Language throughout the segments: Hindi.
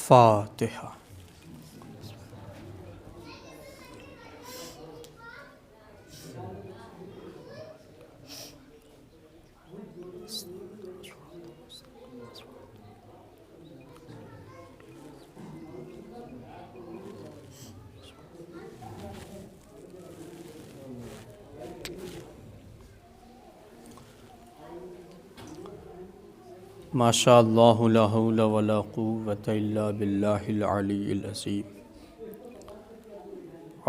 फातिहा। माशा अल्लाह ला हौला वला कुव्वता इल्ला बिल्लाहिल अलीय्यिल अज़ीम।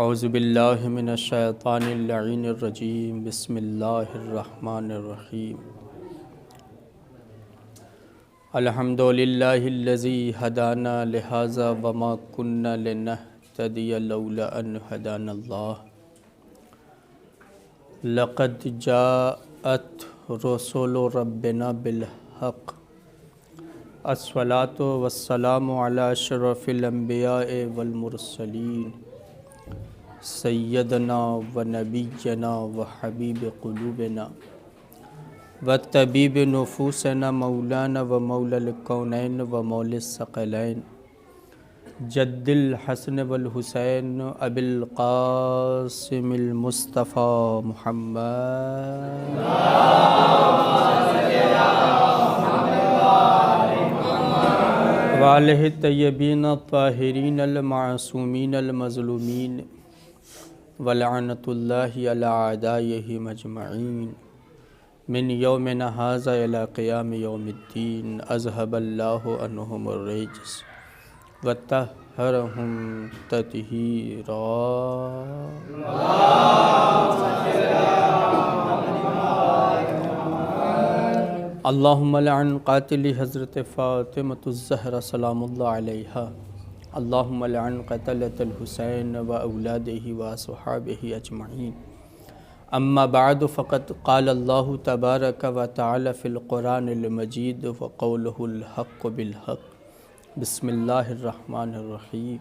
औज़ु बिल्लाहि मिनश शैतानिर लईनिर रजीम। बिस्मिल्लाहिर रहमानिर रहीम। अल्हम्दुलिल्लाहिल्लज़ी हदाना लिहाज़ा वमा कुन्ना लिनहतदिया लौला अन हदानल्लाह। लक़द जाअत रसूलु रब्बिना बिल हक़। अस्सलातु वस्सलामु अला अशरफिल अंबियाए वल मुरसलीन सय्यदना व नबिय्यना व हबीब क़ुलूबिना व तबीब नुफूसना मौलाना व मौलल कौनैन व मौलिस सकलैन जद्दिल हसन वल हुसैन अबिल क़ासिमिल मुस्तफ़ा मुहम्मद वालिहि तय्यबीन ताहिरीन अल मासूमीन अल मज़लूमीन व लअनतुल्लाहि अला अदाइहि मजमईन मिन यौमिना हाज़ा इला क़ियाम यौमिद्दीन। अज़हबल्लाहु अन्हुमुर रिज्स व तह्हरहुम तत्हीरा। अल्लाहुम्मा लअन क़ातिली हज़रत फ़ातिमतुज़ ज़हरा सलामुल्लाह अलैहा। अल्लाहुम्मा लअन क़तलतल हुसैन व औलादिही व अस्हाबिही अजमईन। अम्मा बअद फ़क़द क़ाल अल्लाहु तबारक व तआला फ़िल क़ुरानिल मजीद व क़ौलुहुल हक़्क़ु बिल हक़्क़। बिस्मिल्लाहिर रहमानिर रहीम।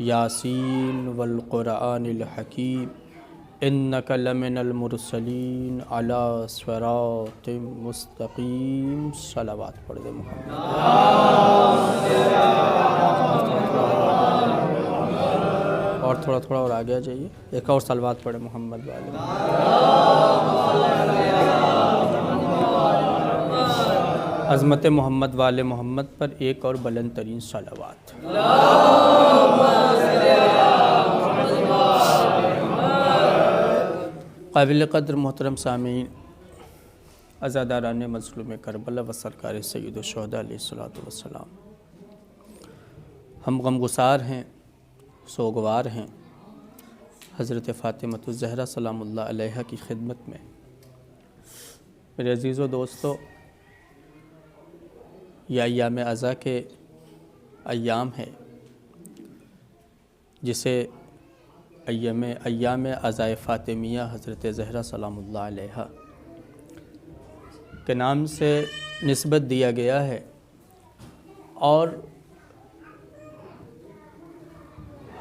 यासीन वल क़ुरआनिल हकीम इन्नका लमिनल मुरसलीन अला सिरातिम मुस्तक़ीम। सलावत पढ़ दे मोहम्मद। और थोड़ा और आगे आ जाइए। एक और सलावत पढ़े मोहम्मद वाले। अज़मत मोहम्मद वाले मोहम्मद पर एक और बुलंद तरीन सलावत। काबिल क़द्र मोहतरम सामीन, अज़ादारान मज़लूम करबला व सरकार सय्यिद शुहदा अलैहिस्सलातु वस्सलाम, हम गमगुसार हैं, सोगवार हैं हज़रत फ़ातिमतुज़ ज़हरा सलामुल्लाह अलैहा की खिदमत में। मेरे अज़ीज़ व दोस्तों, यह अय्याम अज़ा के अय्याम है जिसे अय्याम अज़ाए फ़ातिमिया हज़रत ज़हरा सलामुल्लाह अलैहा के नाम से निस्बत दिया गया है। और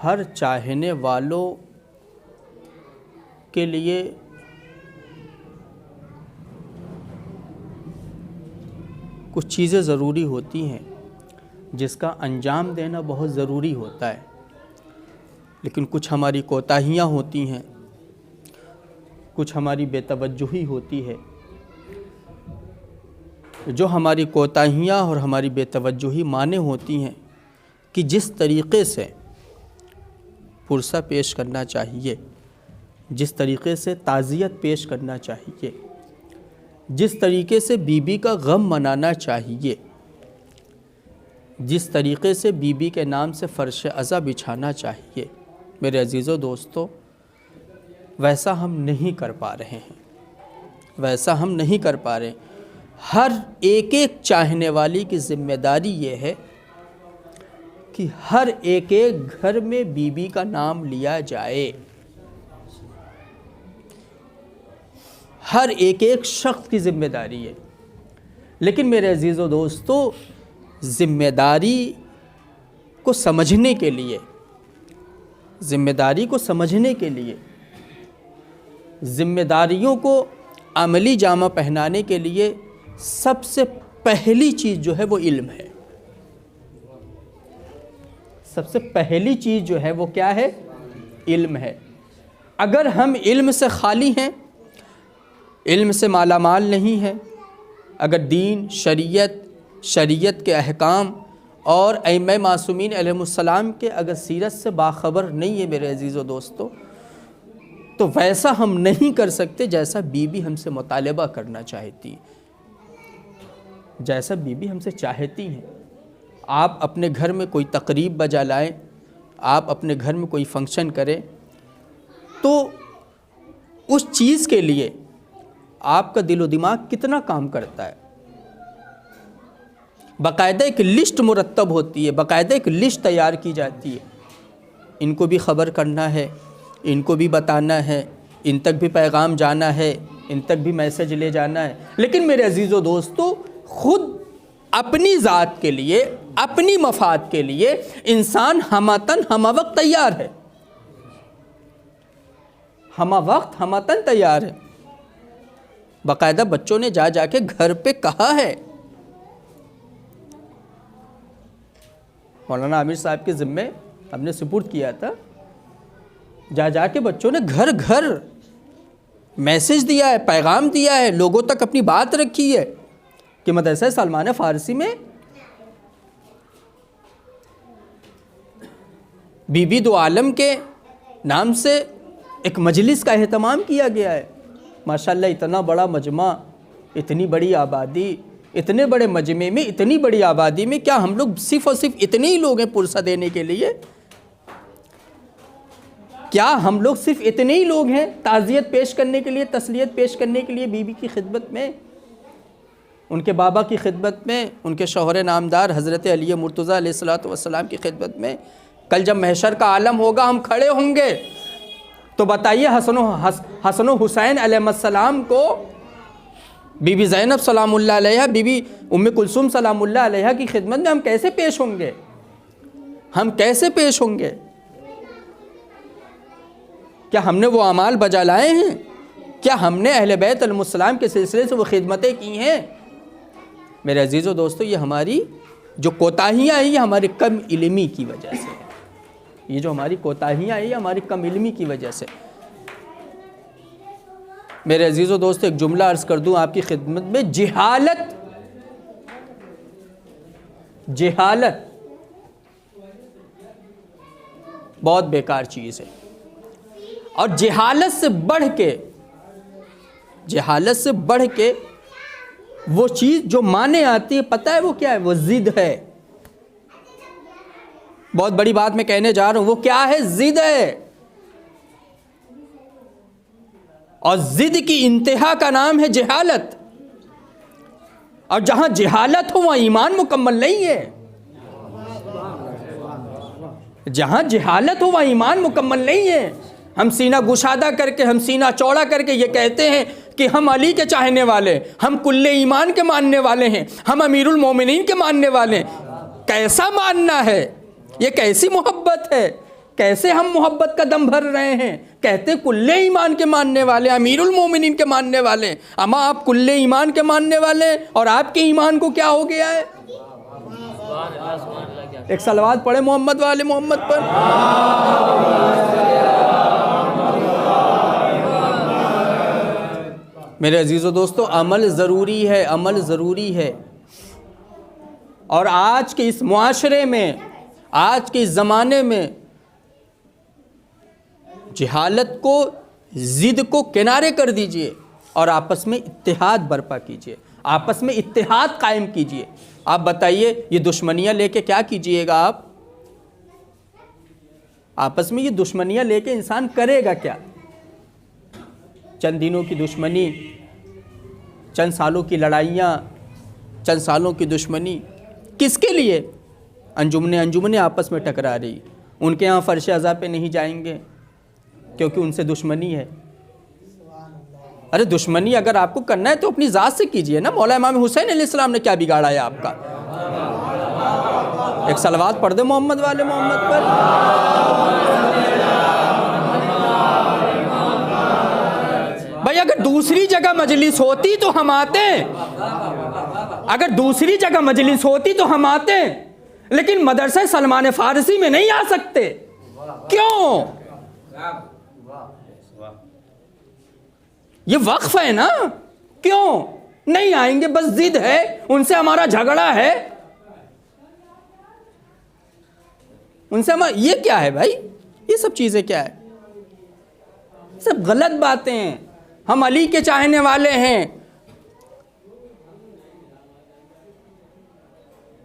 हर चाहने वालों के लिए कुछ चीज़ें ज़रूरी होती हैं जिसका अंजाम देना बहुत ज़रूरी होता है, लेकिन कुछ हमारी कोताहियाँ होती हैं, कुछ हमारी बेतवज्जुही होती है। जो हमारी कोताहियाँ और हमारी बेतवज्जुही माने होती हैं कि जिस तरीक़े से पुरसा पेश करना चाहिए, जिस तरीक़े से ताज़ियत पेश करना चाहिए, जिस तरीक़े से बीबी का गम मनाना चाहिए, जिस तरीक़े से बीबी के नाम से फ़र्श अज़ा बिछाना चाहिए, मेरे अज़ीज़ों दोस्तों, वैसा हम नहीं कर पा रहे हैं, वैसा हम नहीं कर पा रहे। हर एक चाहने वाली की ज़िम्मेदारी ये है कि हर एक एक घर में बीबी का नाम लिया जाए, हर एक एक शख्स की जिम्मेदारी है। लेकिन मेरे अजीज़ों दोस्तों, जिम्मेदारी को समझने के लिए, जिम्मेदारी को समझने के लिए, जिम्मेदारियों को अमली जामा पहनाने के लिए सबसे पहली चीज़ जो है वो इल्म है। सबसे पहली चीज़ जो है वो क्या है? इल्म है। अगर हम इल्म से खाली हैं, इल्म से मालामाल नहीं है, अगर दीन, शरीयत के अहकाम और अइम्मा मासूमीन अलैहिमुस्सलाम के अगर सीरत से बाखबर नहीं है मेरे अजीज़ों दोस्तों, तो वैसा हम नहीं कर सकते जैसा बीबी हमसे मुतालबा करना चाहती, जैसा बीबी हमसे चाहती हैं। आप अपने घर में कोई तकरीब बजा लाएं, आप अपने घर में कोई फंक्शन करें, तो उस चीज़ के लिए आपका दिलो दिमाग कितना काम करता है। बाकायदा एक लिस्ट मुरत्तब होती है, बाकायदा एक लिस्ट तैयार की जाती है। इनको भी ख़बर करना है, इनको भी बताना है, इन तक भी पैगाम जाना है, इन तक भी मैसेज ले जाना है। लेकिन मेरे अजीज़ों दोस्तों, ख़ुद अपनी ज़ात के लिए, अपनी मफाद के लिए इंसान हमतन हमवक्त तैयार है, हमवक्त हमतन तैयार है। बाकायदा बच्चों ने जा जाके घर पे कहा है, मौलाना आमिर साहब के ज़िम्मे हमने सुपुर्द किया था, जा जाके बच्चों ने घर घर मैसेज दिया है, पैगाम दिया है, लोगों तक अपनी बात रखी है कि मदरसा सलमान फ़ारसी में बीबी दो आलम के नाम से एक मजलिस का एहतमाम किया गया है। माशाल्लाह, इतना बड़ा मजमा, इतनी बड़ी आबादी, इतने बड़े मजमे में, इतनी बड़ी आबादी में क्या हम लोग सिर्फ़ और सिर्फ इतने ही लोग हैं पुरसा देने के लिए? क्या हम लोग सिर्फ इतने ही लोग हैं ताज़ियत पेश करने के लिए, तसलियत पेश करने के लिए बीबी की खिदमत में, उनके बाबा की खिदमत में, उनके शौहर नामदार हज़रत अली मुर्तज़ा अलैहिस्सलातु वस्सलाम की खिदमत में? कल जब महशर का आलम होगा, हम खड़े होंगे, तो बताइए हसन हुसैन अलैहिस्सलाम को बीबी ज़ैनब सलामुल्लाह अलैहा, बीबी उम्मे कुलसूम सलामुल्लाह अलैहा की खिदमत में हम कैसे पेश होंगे? हम कैसे पेश होंगे? क्या हमने वो अमाल बजा लाए हैं? क्या हमने अहले बैत अलैहिस्सलाम के सिलसिले से वो खिदमतें की हैं? मेरे अजीज़ों दोस्तों, ये हमारी जो कोताहियाँ हैं, ये हमारी कम इल्मी की वजह से है। ये जो हमारी कोताहियाँ हैं, ये हमारी कम इल्मी की वजह से। मेरे अजीज़ों दोस्तों, एक जुमला अर्ज़ कर दूँ आपकी खिदमत में, जहालत बहुत बेकार चीज़ है। और जहालत से बढ़ के वो चीज़ जो माने आती है, पता है वो क्या है? वो ज़िद है। बहुत बड़ी बात मैं कहने जा रहा हूँ, वो क्या है? ज़िद है। और ज़िद की इंतहा का नाम है जहालत। और जहाँ जहालत हो वहाँ ईमान मुकम्मल नहीं है। जहाँ जहालत हो वहाँ ईमान मुकम्मल नहीं है। हम सीना गुशादा करके, हम सीना चौड़ा करके ये कहते हैं कि हम अली के चाहने वाले, हम कुल्ले ईमान के मानने वाले हैं, हम अमीरुल मोमिनीन के मानने वाले हैं। कैसा मानना है? ये कैसी मोहब्बत है? कैसे हम मोहब्बत का दम भर रहे हैं? कहते कुल्ले ईमान के मानने वाले, अमीरुल मोमिनीन के मानने वाले। अमा आप कुल्ले ईमान के मानने वाले, और आपके ईमान को क्या हो गया है? एक सलवात पढ़े मोहम्मद वाले मोहम्मद पर। मेरे अजीज़ों दोस्तों, अमल ज़रूरी है, अमल ज़रूरी है। और आज के इस मुआशरे में, आज के इस ज़माने में जहालत को, ज़िद को किनारे कर दीजिए और आपस में इत्तेहाद बर्पा कीजिए, आपस में इत्तेहाद कायम कीजिए। आप बताइए, ये दुश्मनियाँ लेके क्या कीजिएगा? आप आपस में ये दुश्मनियाँ लेके इंसान करेगा क्या? चंद दिनों की दुश्मनी, चंद सालों की लड़ाइयाँ, चंद सालों की दुश्मनी, किसके लिए? अंजुमने आपस में टकरा रही। उनके यहाँ फर्श अज़ा पे नहीं जाएंगे क्योंकि उनसे दुश्मनी है। अरे दुश्मनी अगर आपको करना है तो अपनी ज़ात से कीजिए ना। मौला इमाम हुसैन अलैहिस्सलाम ने क्या बिगाड़ा है आपका? एक सलवात पढ़ दे मोहम्मद वाले मोहम्मद पर। भाई अगर दूसरी जगह मजलिस होती तो हम आते, अगर दूसरी जगह मजलिस होती तो हम आते, लेकिन मदरसा सलमान फारसी में नहीं आ सकते। क्यों? ये वक्फ है ना, क्यों नहीं आएंगे? बस जिद है, उनसे हमारा झगड़ा है, उनसे हमारा। ये क्या है भाई? ये सब चीजें क्या है? सब गलत बातें हैं। हम अली के चाहने वाले हैं,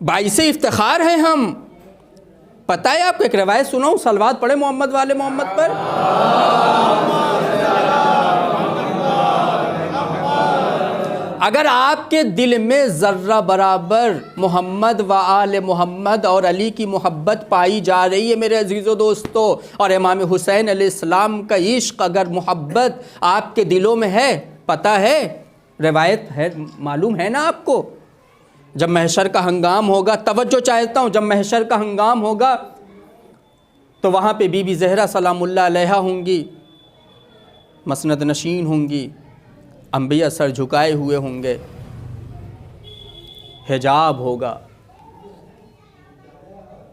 बाइसे इफ्तिखार है हम। पता है आपको, एक रवायत सुनाऊं? सलवात पढ़े मोहम्मद वाले मोहम्मद पर। अगर आपके दिल में ज़र्रा बराबर मोहम्मद व आले मोहम्मद और अली की मोहब्बत पाई जा रही है मेरे अजीज़ों दोस्तों, और इमाम हुसैन अलैहिस्सलाम का इश्क अगर मोहब्बत आपके दिलों में है, पता है, रिवायत है, मालूम है ना आपको, जब महशर का हंगाम होगा, तवज्जो चाहता हूँ, जब महशर का हंगाम होगा तो वहाँ पे बीबी ज़हरा सलामुल्लाह अलैहा होंगी, मसनद नशीन होंगी, अंबिया सर झुकाए हुए होंगे, हिजाब होगा,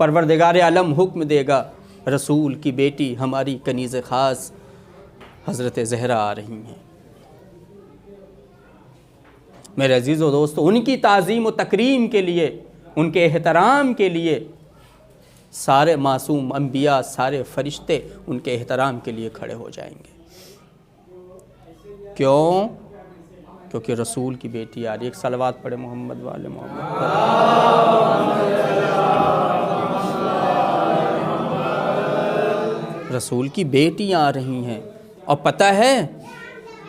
परवरदिगार आलम हुक्म देगा, रसूल की बेटी हमारी कनीज़ ख़ास हज़रत ज़हरा आ रही हैं। मेरे अजीज़ों दोस्तों, उनकी ताज़ीम व तकरीम के लिए, उनके एहतराम के लिए सारे मासूम अंबिया, सारे फरिश्ते उनके एहतराम के लिए खड़े हो जाएंगे। क्यों? क्योंकि रसूल की बेटी आ रही है। एक सलवात पढ़े मोहम्मद वाले मोहम्मद पर। रसूल की बेटी आ रही हैं, और पता है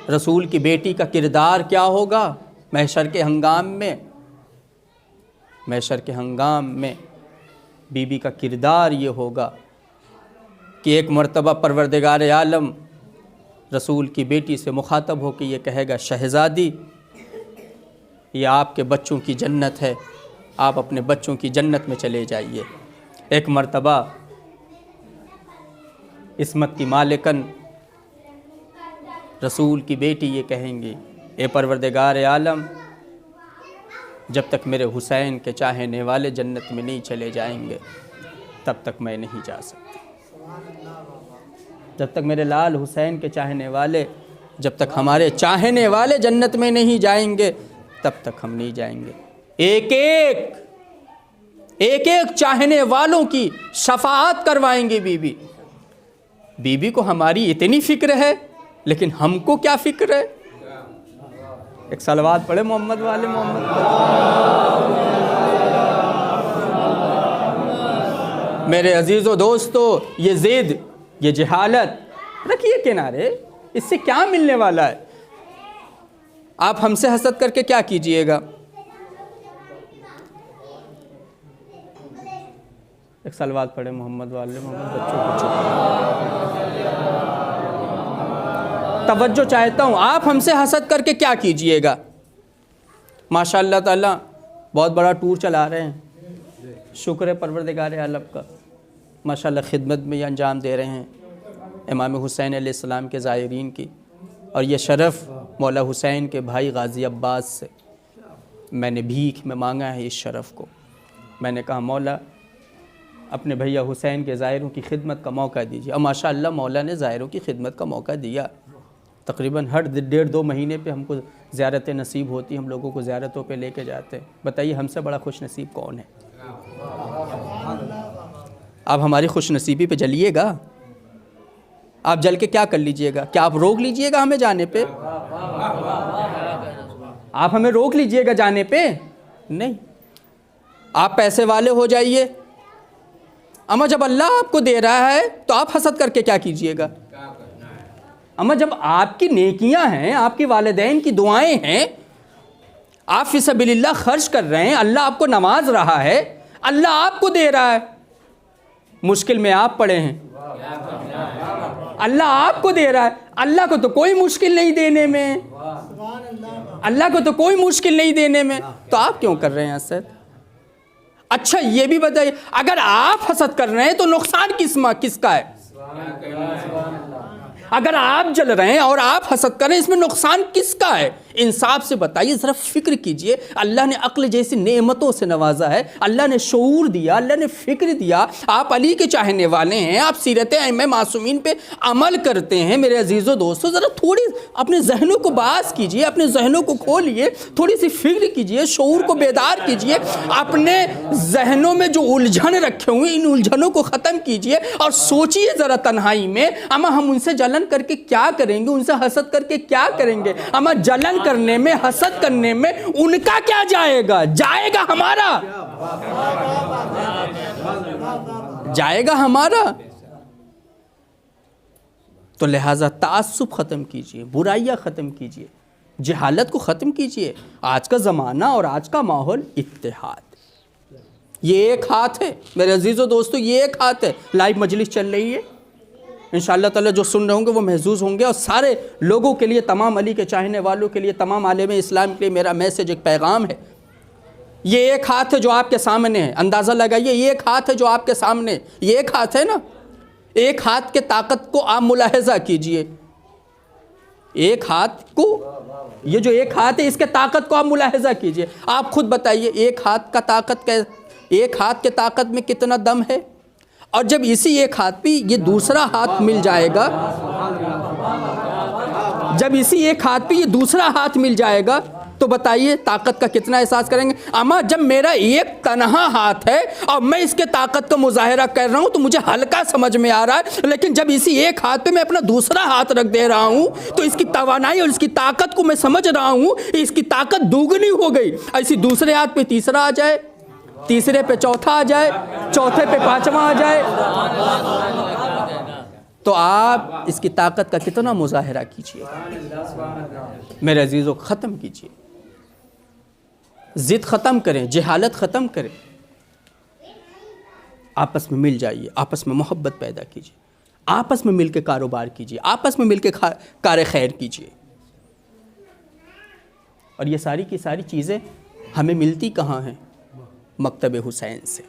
रसूल की बेटी का किरदार क्या होगा महशर के हंगाम में? महशर के हंगाम में बीबी का किरदार ये होगा कि एक मर्तबा परवरदिगार आलम रसूल की बेटी से मुखातब हो के ये कहेगा, शहज़ादी, ये आपके बच्चों की जन्नत है, आप अपने बच्चों की जन्नत में चले जाइए। एक मर्तबा इस्मत की मालिकन रसूल की बेटी ये कहेंगी, ए परवरदिगार आलम, जब तक मेरे हुसैन के चाहने वाले जन्नत में नहीं चले जाएंगे तब तक मैं नहीं जा सकती। जब तक मेरे लाल हुसैन के चाहने वाले, जब तक हमारे चाहने वाले जन्नत में नहीं जाएंगे तब तक हम नहीं जाएंगे। एक एक चाहने वालों की शफाअत करवाएंगे बीबी। बीबी को हमारी इतनी फिक्र है, लेकिन हमको क्या फिक्र है? एक सलवात पढ़े मोहम्मद वाले मोहम्मद पर। मेरे अजीज़ों दोस्तों, ये ज़िद, ये जहालत रखिए किनारे, इससे क्या मिलने वाला है? आप हमसे हसद करके क्या कीजिएगा? एक सलवात पढ़े मोहम्मद वाले मोहम्मद। बच्चों को चुप, तवज्जो चाहता हूँ, आप हमसे हसद करके क्या कीजिएगा? माशाअल्लाह ताला बहुत बड़ा टूर चला रहे हैं, शुक्र है परवरदिगार आलम का, माशाअल्लाह खिदमत में ये अंजाम दे रहे हैं इमाम हुसैन अलैहिस्सलाम के ज़ायरीन की। और ये शरफ़ मौला हुसैन के भाई गाज़ी अब्बास से मैंने भीख में मांगा है इस शरफ़ को। मैंने कहा, मौला अपने भैया हुसैन के ज़ायरों की खिदमत का मौका दीजिए। और माशाअल्लाह मौला ने ज़ायरों की खिदमत का मौका दिया। तकरीबन हर 1.5-2 महीने पे हमको ज़ियारत नसीब होती, हम लोगों को ज़ियारतों पे लेके जाते हैं। बताइए हमसे बड़ा खुश नसीब कौन है? आप हमारी खुश नसीबी पे जलिएगा? आप जल के क्या कर लीजिएगा? क्या आप रोक लीजिएगा हमें जाने पे? आप हमें रोक लीजिएगा जाने पे? नहीं। आप पैसे वाले हो जाइए, अमा जब अल्लाह आपको दे रहा है तो आप हसद करके क्या कीजिएगा? अमा जब आपकी नेकियां हैं, आपकी वालिदैन की दुआएं हैं, आप फिसबिलिल्लाह खर्च कर रहे हैं, अल्लाह आपको नवाज रहा है, अल्लाह आपको दे रहा है, मुश्किल में आप पड़े हैं। अल्लाह आपको दे रहा है, अल्लाह को तो कोई मुश्किल नहीं देने में, अल्लाह को तो कोई मुश्किल नहीं देने में, तो आप क्यों कर रहे हैं हसद? अच्छा ये भी बताइए, अगर आप हसद कर रहे हैं तो नुकसान किसका है? अगर आप जल रहे हैं और आप हसद कर रहे हैं, इसमें नुकसान किसका है? इंसाफ से बताइए, ज़रा फिक्र कीजिए। अल्लाह ने अक्ल जैसी नेमतों से नवाजा है, अल्लाह ने शऊर दिया, अल्लाह ने फिक्र दिया। आप अली के चाहने वाले हैं, आप सीरत अइम्मा मासूमीन पे अमल करते हैं। मेरे अजीज़ों दोस्तों, ज़रा थोड़ी अपने जहनों को बास कीजिए, अपने जहनों को खोलिए, थोड़ी सी फिक्र कीजिए, शऊर को बेदार कीजिए। अपने जहनों में जो उलझन रखे हुए, इन उलझनों को ख़त्म कीजिए और सोचिए ज़रा तन्हाई में, अमा हम उनसे जलन करके क्या करेंगे, उनसे हसद करके क्या करेंगे? अमा जलन करने में, हसद करने में उनका क्या जाएगा? जाएगा हमारा, जाएगा हमारा। तो लिहाजा तासुब ख़त्म कीजिए, बुराइयाँ ख़त्म कीजिए, जहालत को ख़त्म कीजिए। आज का ज़माना और आज का माहौल इत्तेहाद, ये एक हाथ है मेरे अजीज़ों दोस्तों, ये एक हाथ है। लाइव मजलिस चल रही है, इंशाअल्लाह ताला जो सुन रहे होंगे वो महजूज होंगे। और सारे लोगों के लिए, तमाम अली के चाहने वालों के लिए, तमाम आलिम इस्लाम के लिए मेरा मैसेज, एक पैगाम है। ये एक हाथ है जो आपके सामने है, अंदाज़ा लगाइए, ये एक हाथ है जो आपके सामने, ये एक हाथ है ना। एक हाथ के ताकत को आप मुलाहिज़ा कीजिए, एक हाथ को, ये जो एक हाथ है इसके ताकत को आप मुलाहिज़ा कीजिए। आप खुद बताइए, एक हाथ का ताकत, एक हाथ के ताकत में कितना दम है? और जब इसी एक हाथ पे ये दूसरा हाथ मिल जाएगा, जब इसी एक हाथ पे ये दूसरा हाथ मिल जाएगा, तो बताइए ताकत का कितना एहसास करेंगे। अमा जब मेरा एक तनहा हाथ है और मैं इसके ताकत का मुजाहिरा कर रहा हूँ तो मुझे हल्का समझ में आ रहा है, लेकिन जब इसी एक हाथ पे मैं अपना दूसरा हाथ रख दे रहा हूँ तो इसकी तवानाई और इसकी ताकत को मैं समझ रहा हूँ, इसकी ताकत दोगुनी हो गई। ऐसी दूसरे हाथ पे तीसरा आ जाए, तीसरे पे चौथा आ जाए, चौथे पे पांचवा आ जाए, तो आप इसकी ताकत का कितना मुजाहिरा कीजिए। मेरे अजीज़ों, ख़त्म कीजिए, ज़िद ख़त्म करें, जहालत ख़त्म करें, आपस में मिल जाइए, आपस में मोहब्बत पैदा कीजिए, आपस में मिल के कारोबार कीजिए, आपस में मिल के कार खैर कीजिए। और ये सारी की सारी चीज़ें हमें मिलती कहाँ हैं? मकतब हुसैन से।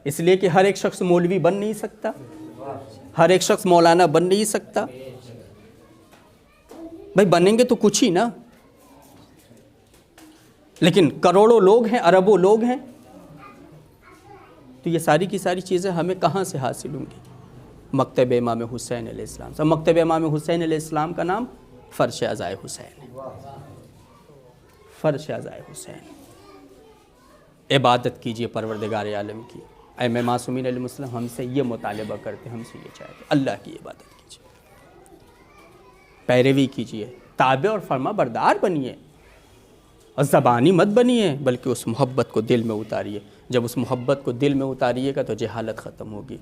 इसलिए कि हर एक शख्स मौलवी बन नहीं सकता, हर एक शख्स मौलाना बन नहीं सकता। भाई बनेंगे तो कुछ ही ना, लेकिन करोड़ों लोग हैं, अरबों लोग हैं, तो ये सारी की सारी चीज़ें हमें कहाँ से हासिल होंगी? मकतब इमाम हुसैन अलैहिस्सलाम से। मकतब इमाम हुसैन अलैहिस्सलाम का नाम फ़र्श अज़ाए हुसैन है, फ़र्श अज़ाए हुसैन। इबादत कीजिए परवरदिगार आलम की। अइम्मा मासूमीन अलैहिस्सलाम हमसे ये मुतालबा करते, हमसे ये चाहते, अल्लाह की इबादत कीजिए, पैरवी कीजिए, ताबे और फरमा बरदार बनिए, और ज़बानी मत बनिए, बल्कि उस मोहब्बत को दिल में उतारिए। जब उस मोहब्बत को दिल में उतारिएगा तो जहालत ख़त्म होगी।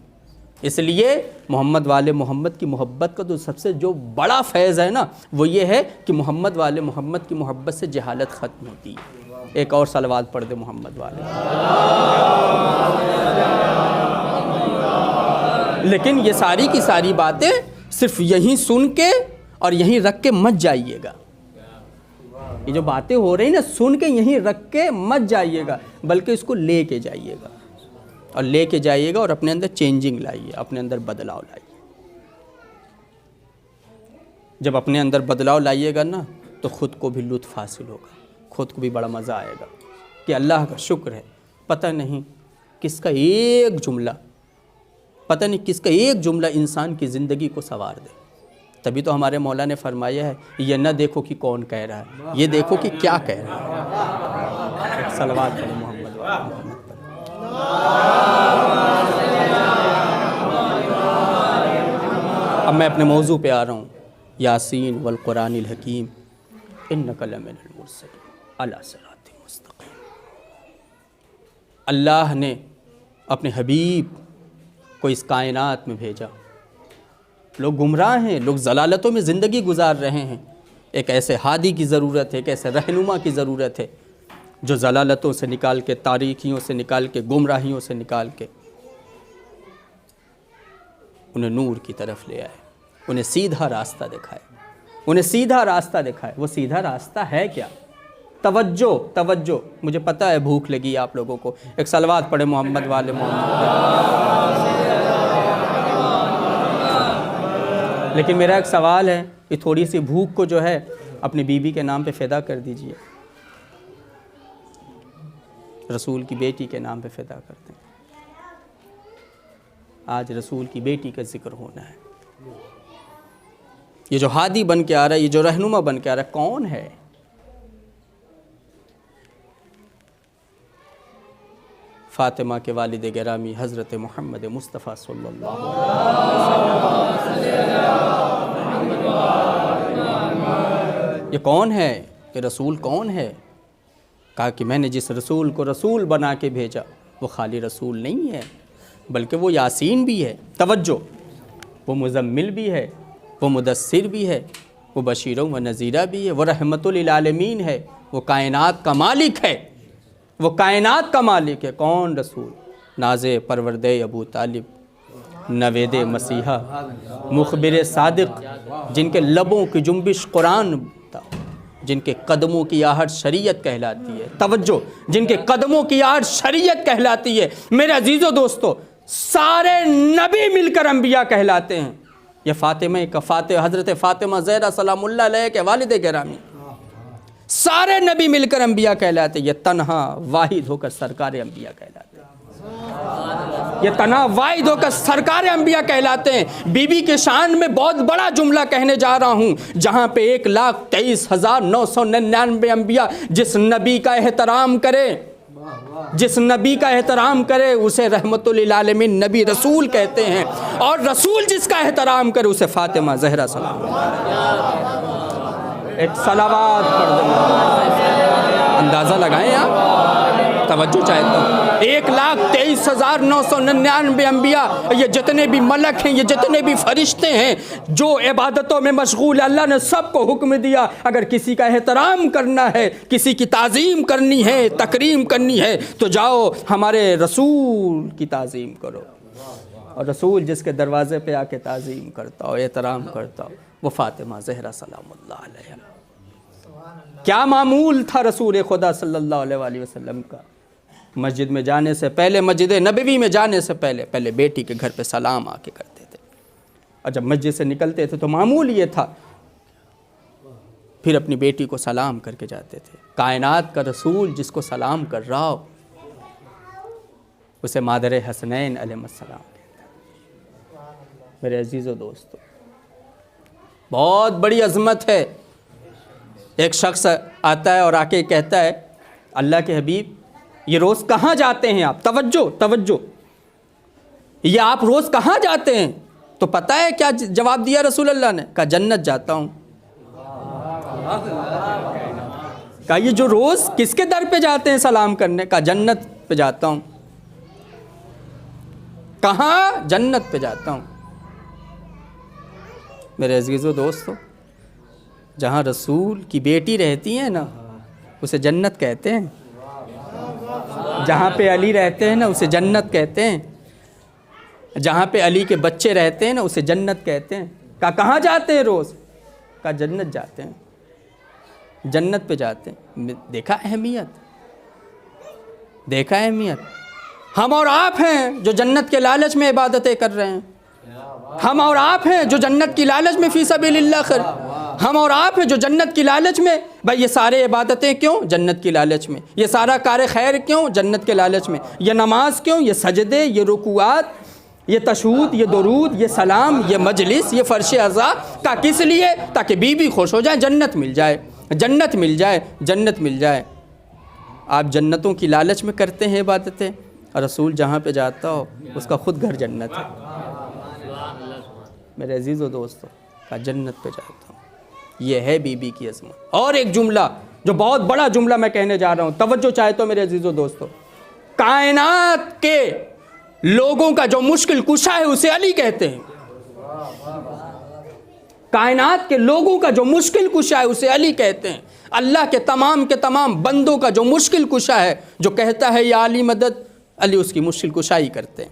इसलिए मोहम्मद वाले मोहम्मद की मोहब्बत का तो सबसे जो बड़ा फैज़ है ना, वो ये है कि मोहम्मद वाले मोहम्मद की मोहब्बत से जहालत ख़त्म होती है। एक और सलवात पढ़ दे मोहम्मद वाले। लेकिन ये सारी की सारी बातें सिर्फ यहीं सुन के और यहीं रख के मत जाइएगा। ये जो बातें हो रही ना, सुन के यहीं रख के मत जाइएगा, बल्कि इसको ले के जाइएगा, और ले के जाइएगा और अपने अंदर चेंजिंग लाइए, अपने अंदर बदलाव लाइए। जब अपने अंदर बदलाव लाइएगा ना, तो ख़ुद को भी लुत्फ़ हासिल होगा, ख़ुद को भी बड़ा मज़ा आएगा कि अल्लाह का शुक्र है, पता नहीं किसका एक जुमला, पता नहीं किसका एक जुमला इंसान की ज़िंदगी को संवार दे। तभी तो हमारे मौला ने फरमाया है, ये न देखो कि कौन कह रहा है, ये देखो कि क्या कह रहा है। सलवात पढ़ो मोहम्मद वाले। अब मैं अपने मौजू पे आ रहा हूँ। यासीन वल कुरानिल हकीम इन्नका लमिनल मुरसलीन अला सिरातिल मुस्तकीम। अल्लाह ने अपने हबीब को इस कायनात में भेजा। लोग गुमराह हैं, लोग ज़लालतों में ज़िंदगी गुजार रहे हैं। एक ऐसे हादी की ज़रूरत है, एक ऐसे रहनुमा की ज़रूरत है जो ज़लालतों से निकाल के, तारीकियों से निकाल के, गुमराहियों से निकाल के उन्हें नूर की तरफ ले आए, उन्हें सीधा रास्ता दिखाए, उन्हें सीधा रास्ता दिखाए। वो सीधा रास्ता है क्या? तवज्जो, तवज्जो। मुझे पता है भूख लगी आप लोगों को, एक सलवात पढ़े मोहम्मद वाले मोहम्मद। लेकिन मेरा एक सवाल है कि थोड़ी सी भूख को जो है अपनी बीबी के नाम पे फ़िदा कर दीजिए, रसूल की बेटी के नाम पे फ़िदा कर दें। आज रसूल की बेटी का जिक्र होना है। ये जो हादी बन के आ रहा है, ये जो रहनुमा बन के आ रहा है, कौन है? फ़ातिमा के वालिद गिरामी हज़रत मोहम्मद मुस्तफ़ा सल्लल्लाहु अलैहि वसल्लम। ये कौन है? कि रसूल कौन है? कहा कि मैंने जिस रसूल को रसूल बना के भेजा वो खाली रसूल नहीं है, बल्कि वो यासीन भी है, तवज्जो, वो मुज़म्मिल भी है, वो मुदस्सिर भी है, वो बशीरों व नज़ीरा भी है, वो रहमतुल लिल आलमीन है, वो कायनात का मालिक है, वो कायनात का मालिक है। कौन रसूल? नाज़े परवरदे अबू तालिब, नवेद मसीहा, मुखबिर सादिक, जिनके लबों की जुम्बिश कुरान, जिनके कदमों की आहट शरीयत कहलाती है। तवज्जो, जिनके कदमों की आहट शरीयत कहलाती है। मेरे अजीज़ों दोस्तों, सारे नबी मिलकर अंबिया कहलाते हैं। ये हज़रत फ़ातिमा ज़हरा सलामुल्लाह अलैहा के वालिद गिरामी, सारे नबी मिलकर अंबिया कहलाते हैं। ये तन्हा वाहिद होकर सरकार अंबिया कहलाते हैं। ये तन्हा वाहिद होकर सरकार अंबिया कहलाते हैं। बीबी के शान में बहुत बड़ा जुमला कहने जा रहा हूँ, जहाँ पे 1,23,999 अंबिया जिस नबी का एहतराम करे, जिस नबी का एहतराम करे उसे रहमतुल लिल आलमीन नबी रसूल कहते हैं, और रसूल जिसका एहतराम करे उसे फ़ातिमा ज़हरा सलाम। एक सलावात पढ़ दो, अंदाज़ा लगाएं आप, तवज्जो चाहता हूँ। 1,23,999 अंबिया, ये जितने भी मलक हैं, ये जितने भी फरिश्ते हैं जो इबादतों में मशगूल, अल्लाह ने सबको हुक्म दिया, अगर किसी का एहतराम करना है, किसी की ताज़ीम करनी है, तकरीम करनी है, तो जाओ हमारे रसूल की ताज़ीम करो। और रसूल जिसके दरवाज़े पे आके ताज़ीम करता हो, एहतराम करता हो, वो फ़ातिमा ज़हरा सलामुल्लाह अलैहा। क्या मामूल था रसूल खुदा सल्लल्लाहु अलैहि वसल्लम का? मस्जिद में जाने से पहले, मस्जिद नबवी में जाने से पहले बेटी के घर पे सलाम आके करते थे, और जब मस्जिद से निकलते थे तो मामूल ये था, फिर अपनी बेटी को सलाम करके जाते थे। कायनात का रसूल जिसको सलाम कर रहा हो उसे मादर हसनैन अलैहिस्सलाम कहते हैं। मेरे अजीज़ों दोस्तों, बहुत बड़ी अज़मत है। एक शख्स आता है और आके कहता है, अल्लाह के हबीब, ये रोज़ कहाँ जाते हैं आप? तवज्जो, तवज्जो, ये आप रोज़ कहाँ जाते हैं? तो पता है क्या जवाब दिया रसूल अल्लाह ने? कहा जन्नत जाता हूँ। कहा ये जो रोज़ किसके दर पे जाते हैं सलाम करने? कहा जन्नत पे जाता हूँ। कहाँ? जन्नत पे जाता हूँ। मेरे अजीज़ों दोस्तों, जहाँ रसूल की बेटी रहती है ना, उसे जन्नत कहते हैं। जहाँ पे अली रहते हैं ना, उसे जन्नत कहते हैं। जहाँ पे अली के बच्चे रहते हैं ना, उसे जन्नत कहते हैं। कहाँ जाते हैं रोज़? कहा जन्नत जाते हैं, जन्नत पे जाते हैं। देखा अहमियत, देखा अहमियत। हम और आप हैं जो जन्नत के लालच में इबादतें कर रहे हैं। हम और आप हैं जो जन्नत की लालच में फ़ी सबीलिल्लाह खैर। हम और आप हैं जो जन्नत की लालच में, भाई ये सारे इबादतें क्यों? जन्नत की लालच में। ये सारा कार खैर क्यों? जन्नत के लालच में। ये नमाज क्यों? ये सजदे, ये रुकुआत, ये तशहूद, ये दुरूद, ये सलाम, ये मजलिस, ये फ़र्श अज़ा का किस लिए? ताकि बीबी खुश हो जाए, जन्नत मिल जाए, जन्नत मिल जाए, जन्नत मिल जाए। आप जन्नतों की लालच में करते हैं इबादतें, और रसूल जहाँ पे जाता हो उसका ख़ुद घर जन्नत है। मेरे अजीज़ों दोस्तों, का जन्नत पे जाता हूँ। ये है बीबी की अज़मत। और एक जुमला जो बहुत बड़ा जुमला मैं कहने जा रहा हूँ, तवज्जो चाहते हो मेरे अजीज़ों दोस्तों। कायनात के लोगों का जो मुश्किल कुशा है उसे अली कहते हैं। कायनात के लोगों का जो मुश्किल कुशा है उसे अली कहते हैं। अल्लाह के तमाम बंदों का जो मुश्किल कुशा है, जो कहता है या अली मदद, अली उसकी मुश्किल कुशाई करते हैं।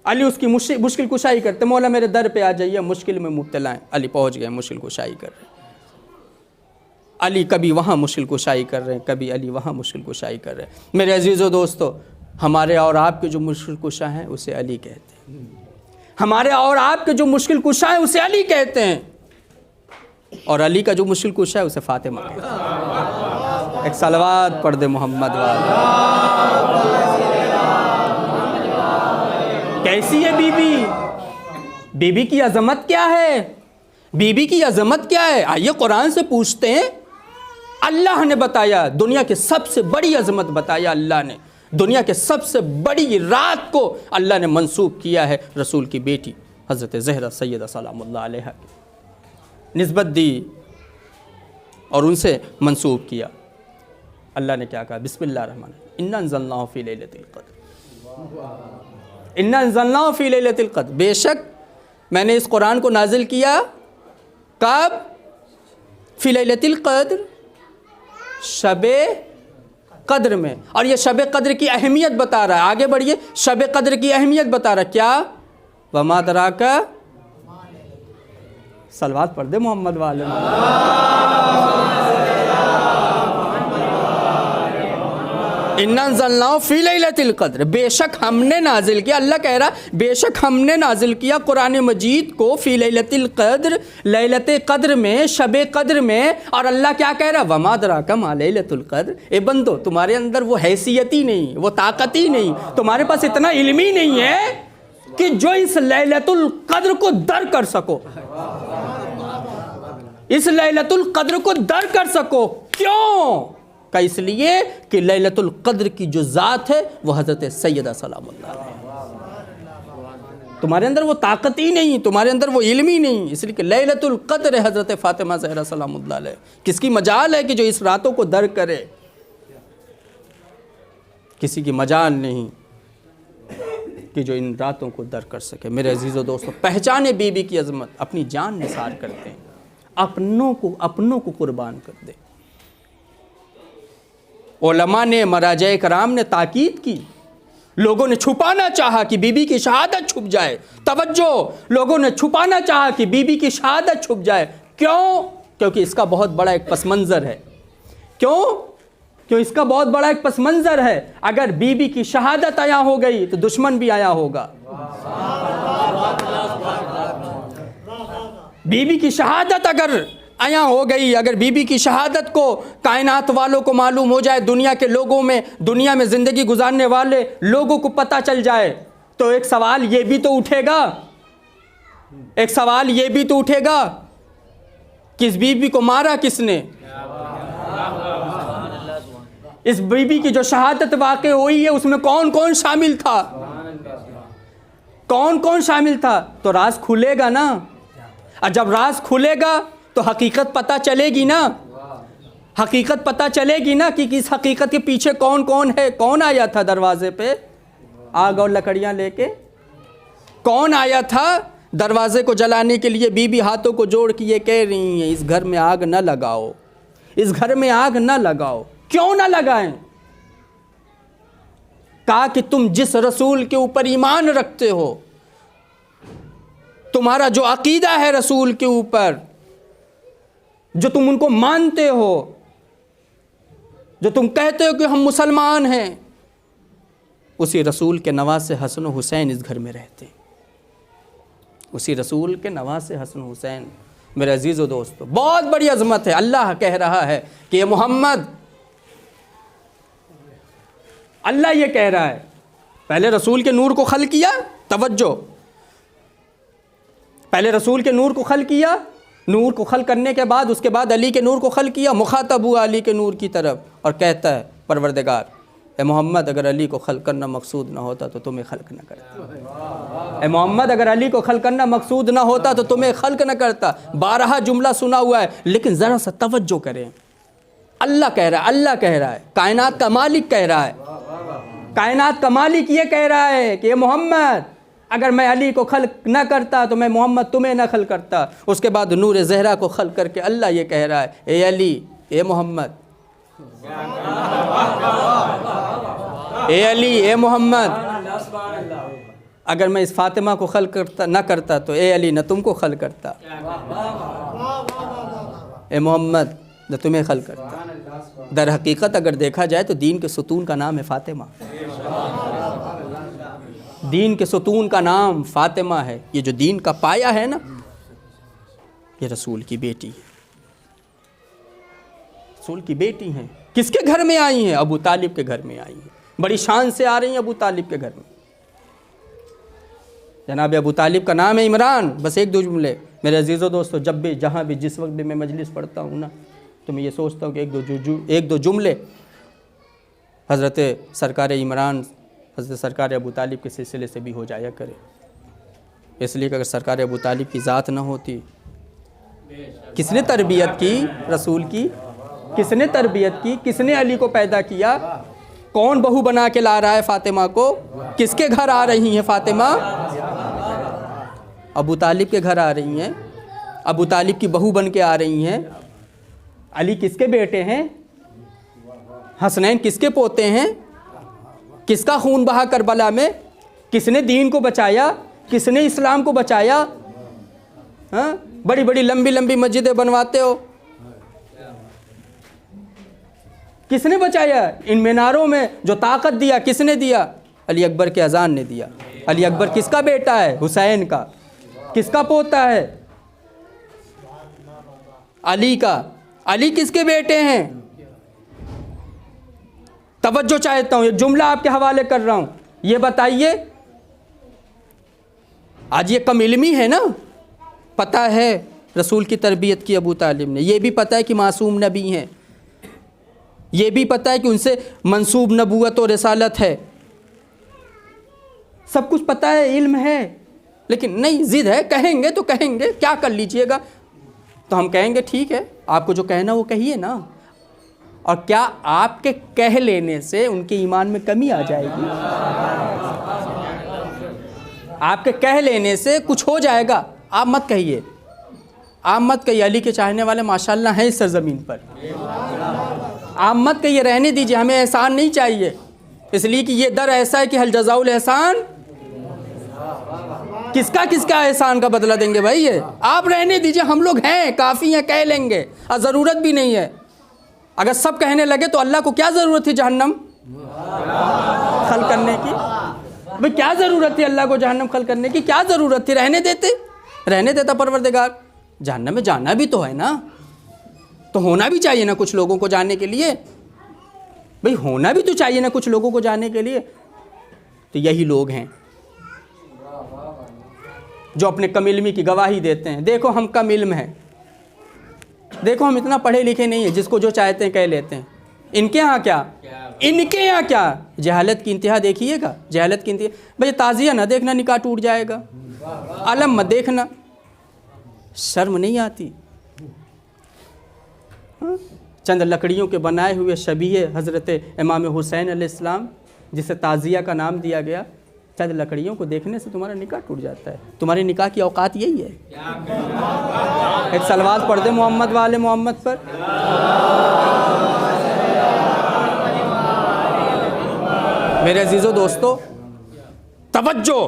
अली उसकी मुश्किल कुशाई करते, मौला मेरे दर पे आ जाइए, मुश्किल में मुब्तला हैं, अली पहुंच गए, मुश्किल कुशाई कर रहे हैं। अली कभी वहाँ मुश्किल कुशाई कर रहे हैं, कभी अली वहाँ मुश्किल कुशाई कर रहे हैं। मेरे अजीज़ों दोस्तों, हमारे और आपके जो मुश्किल कुशा हैं उसे अली कहते हैं। हमारे और आपके जो मुश्किल कुशा है उसे अली कहते हैं, और अली का जो मुश्किल कुशा है उसे फातिमा कहते हैं। एक सलवात पढ़ दे मोहम्मद वाला। कैसी है बीबी? बीबी की अजमत क्या है? बीबी की अजमत क्या है? आइए कुरान से पूछते हैं। अल्लाह ने बताया, दुनिया की सबसे बड़ी अजमत बताया अल्लाह ने। दुनिया के सबसे बड़ी रात को अल्लाह ने मंसूब किया है रसूल की बेटी हज़रत ज़हरा सैयदा सलामुल्लाह अलैहा की निस्बत दी और उनसे मंसूब किया। अल्लाह ने क्या कहा? बिस्मिल्लाहिर्रहमान इन्ना अंज़लनाहु फ़ी लैलतिल क़द्र, इन्ना अंज़लनाहु फ़ी लैलतिल क़द्र, बेशक मैंने इस कुरान को नाजिल किया कब? फ़ी लैलतिल क़द्र, शबे कद्र में। और ये शबे कद्र की अहमियत बता रहा है। आगे बढ़िए, शबे कद्र की अहमियत बता रहा है। क्या? वमा दराका, सलवात पढ़ दे मोहम्मद वाले। इन्ना अंज़लनाहु फ़ी लैलतिल क़द्र, बेशक हमने नाजिल किया। अल्लाह कह रहा बेशक हमने नाजिल किया कुरान मजीद को फ़ी लैलतिल क़द्र, लैलते कद्र में, शबे कद्र में। और अल्लाह क्या कह रहा? वमा अदराका मा लैलतुल क़द्र। ए बंदो, तुम्हारे अंदर वो हैसियत ही नहीं, वो ताकत ही नहीं, तुम्हारे पास इतना इल्म ही नहीं है कि जो इस लैलतुल क़द्र को दर कर सको, इस लैलतुल क़द्र को दर कर सको। क्यों? का इसलिए कि लैलतुल क़द्र की जो ज़ात है वो हज़रत सैयदा सलामुल्लाह अलैहा। तुम्हारे अंदर वो ताकत ही नहीं, तुम्हारे अंदर वो इल्म ही नहीं, इसलिए कि लैलतुल क़द्र है हज़रत फ़ातिमा ज़हरा सलामुल्लाह अलैहा। किसकी मजाल है कि जो इस रातों को दर करे? किसी की मजाल नहीं कि जो इन रातों को दर कर सके। मेरे अजीज़ों दोस्तों, पहचाने बीबी की अज़मत, अपनी जान निसार करते हैं, अपनों को कुर्बान कर दे। उलमा ने, मराजे कराम ने ताकीद की। लोगों ने छुपाना चाहा कि बीबी की शहादत छुप जाए। तवज्जो, लोगों ने छुपाना चाहा कि बीबी की शहादत छुप जाए। क्यों? क्योंकि इसका बहुत बड़ा एक पस मंज़र है। क्यों इसका बहुत बड़ा एक पस मंज़र है। अगर बीबी की शहादत आया हो गई तो दुश्मन भी आया होगा। बीबी की शहादत अगर आया हो गई, अगर बीबी की शहादत को कायनात वालों को मालूम हो जाए, दुनिया के लोगों में, दुनिया में ज़िंदगी गुजारने वाले लोगों को पता चल जाए, तो एक सवाल ये भी तो उठेगा, एक सवाल ये भी तो उठेगा कि इस बीबी को मारा किसने? इस बीबी की जो शहादत वाक़ई हुई है उसमें कौन कौन शामिल था? कौन कौन शामिल था? तो राज खुलेगा ना। और जब राज खुलेगा तो हकीकत पता चलेगी ना। हकीकत पता चलेगी ना कि इस हकीकत के पीछे कौन कौन है। कौन आया था दरवाजे पे आग और लकड़ियां लेके? कौन आया था दरवाजे को जलाने के लिए? बीबी हाथों को जोड़ के ये कह रही हैं, इस घर में आग न लगाओ, इस घर में आग न लगाओ। क्यों ना लगाएं? कहा कि तुम जिस रसूल के ऊपर ईमान रखते हो, तुम्हारा जो अकीदा है रसूल के ऊपर, जो तुम उनको मानते हो, जो तुम कहते हो कि हम मुसलमान हैं, उसी रसूल के नवासे हसन हुसैन इस घर में रहते हैं। उसी रसूल के नवासे हसन हुसैन। मेरे अजीज़ों दोस्तों, बहुत बड़ी अज़मत है। अल्लाह कह रहा है कि ये मोहम्मद, अल्लाह ये कह रहा है, पहले रसूल के नूर को खल किया। तवज्जो, पहले रसूल के नूर को खल किया, नूर को खल करने के बाद उसके बाद अली के नूर को खल किया। मुखातब हुआ अली के नूर की तरफ और कहता है, परवरदिगार ए मोहम्मद, अगर अली को खल करना मकसूद ना होता तो तुम्हें खल्क न करता। ए मोहम्मद, अगर अली को खल करना मकसूद ना होता तो तुम्हें खल्क न करता। 12 जुमला सुना हुआ है, लेकिन ज़रा सा तवज्जो करें। अल्लाह कह रहा है, अल्लाह कह रहा है, कायनात का मालिक कह रहा है, कायनात का मालिक ये कह रहा है कि मोहम्मद, अगर मैं अली को खल्क ना करता तो मैं मोहम्मद तुम्हें ना खल्क करता। उसके बाद नूर ज़हरा को खल्क करके अल्लाह ये कह रहा है, ए अली, ए मोहम्मद, ए अली, ए मोहम्मद, अगर मैं इस फातिमा को खल्क करता ना करता तो ए अली न तुमको खल्क करता, ए मोहम्मद न तुम्हें खल्क करता। दर हकीकत अगर देखा जाए तो दीन के सुतून का नाम है फातिमा। दीन के सुतून का नाम फातिमा है। ये जो दीन का पाया है ना, ये रसूल की बेटी है, रसूल की बेटी हैं। किसके घर में आई हैं? अबू तालिब के घर में आई हैं। बड़ी शान से आ रही हैं अबू तालिब के घर में। जनाब अबू तालिब का नाम है इमरान। बस एक दो जुमले मेरे अजीज़ों दोस्तों, जब भी जहाँ भी जिस वक्त भी मैं मजलिस पढ़ता हूँ ना, तो मैं ये सोचता हूँ कि एक दो जुमले हज़रत सरकार इमरान, हज़रत सरकार अबू तालिब के सिलसिले से भी हो जाया करे। इसलिए कि अगर सरकार अबू तालिब की ज़ात ना होती, किसने तरबियत की रसूल की, किसने तरबियत की, किसने अली को पैदा किया, कौन बहू बना के ला रहा है फातिमा को, किसके घर आ रही हैं फातिमा? अबू तालिब के घर आ रही हैं। अबू तालिब की बहू बन के आ रही हैं। अली किसके बेटे हैं? हसनैन किसके पोते हैं? किसका खून बहा करबला में? किसने दीन को बचाया? किसने इस्लाम को बचाया? हाँ, बड़ी बड़ी लंबी लंबी मस्जिदें बनवाते हो, किसने बचाया? इन मीनारों में जो ताकत दिया किसने दिया? अली अकबर के अजान ने दिया। अली अकबर किसका बेटा है? हुसैन का। किसका पोता है? अली का। अली किसके बेटे हैं? तवज्जो चाहता हूँ, एक जुमला आपके हवाले कर रहा हूँ, ये बताइए, आज ये कम इल्मी है ना, पता है रसूल की तरबियत की अबू तालिब ने, ये भी पता है कि मासूम नबी हैं, ये भी पता है कि उनसे मंसूब नबूवत और रिसालत है, सब कुछ पता है, इल्म है, लेकिन नहीं, ज़िद है, कहेंगे तो कहेंगे, क्या कर लीजिएगा। तो हम कहेंगे ठीक है, आपको जो कहना वो कहिए ना। और क्या आपके कह लेने से उनके ईमान में कमी आ जाएगी? आपके कह लेने से कुछ हो जाएगा? आप मत कहिए, आप मत कहिए। अली के चाहने वाले माशाल्लाह हैं इस सरज़मीन पर, आप मत कहिए, रहने दीजिए, हमें एहसान नहीं चाहिए, इसलिए कि ये दर ऐसा है कि हल जज़ाउल एहसान, किसका किसका एहसान का बदला देंगे भाई? ये आप रहने दीजिए, हम लोग हैं, काफ़ी हैं, कह लेंगे, और ज़रूरत भी नहीं है। अगर सब कहने लगे तो अल्लाह को क्या ज़रूरत थी जहन्नम खल करने की? भाई क्या ज़रूरत थी अल्लाह को जहन्नम खल करने की? क्या ज़रूरत थी? रहने देते, रहने देता परवरदिगार। जहन्नम में जाना भी तो है ना, तो होना भी चाहिए ना कुछ लोगों को जाने के लिए, भाई होना भी तो चाहिए ना कुछ लोगों को जाने के लिए। तो यही लोग हैं जो अपने कम इल्मी की गवाही देते हैं, देखो हम कम इल्म हैं, देखो हम इतना पढ़े लिखे नहीं हैं, जिसको जो चाहते हैं कह लेते हैं। इनके यहाँ क्या, इनके यहाँ क्या, जहालत की इंतहा देखिएगा, जहालत की इंतहा। भाई ताज़िया ना देखना, निकाह टूट जाएगा, आलम मत देखना, शर्म नहीं आती? चंद लकड़ियों के बनाए हुए शबीह हज़रत इमाम हुसैन अलैहिस्सलाम, जिसे ताज़िया का नाम दिया गया, चंद लकड़ियों को देखने से तुम्हारा निकाह टूट जाता है। तुम्हारे निकाह की औकात यही है? एक सलवात पढ़ दे मोहम्मद वाले मोहम्मद पर। मेरे अजीज़ों दोस्तों, तवज्जो,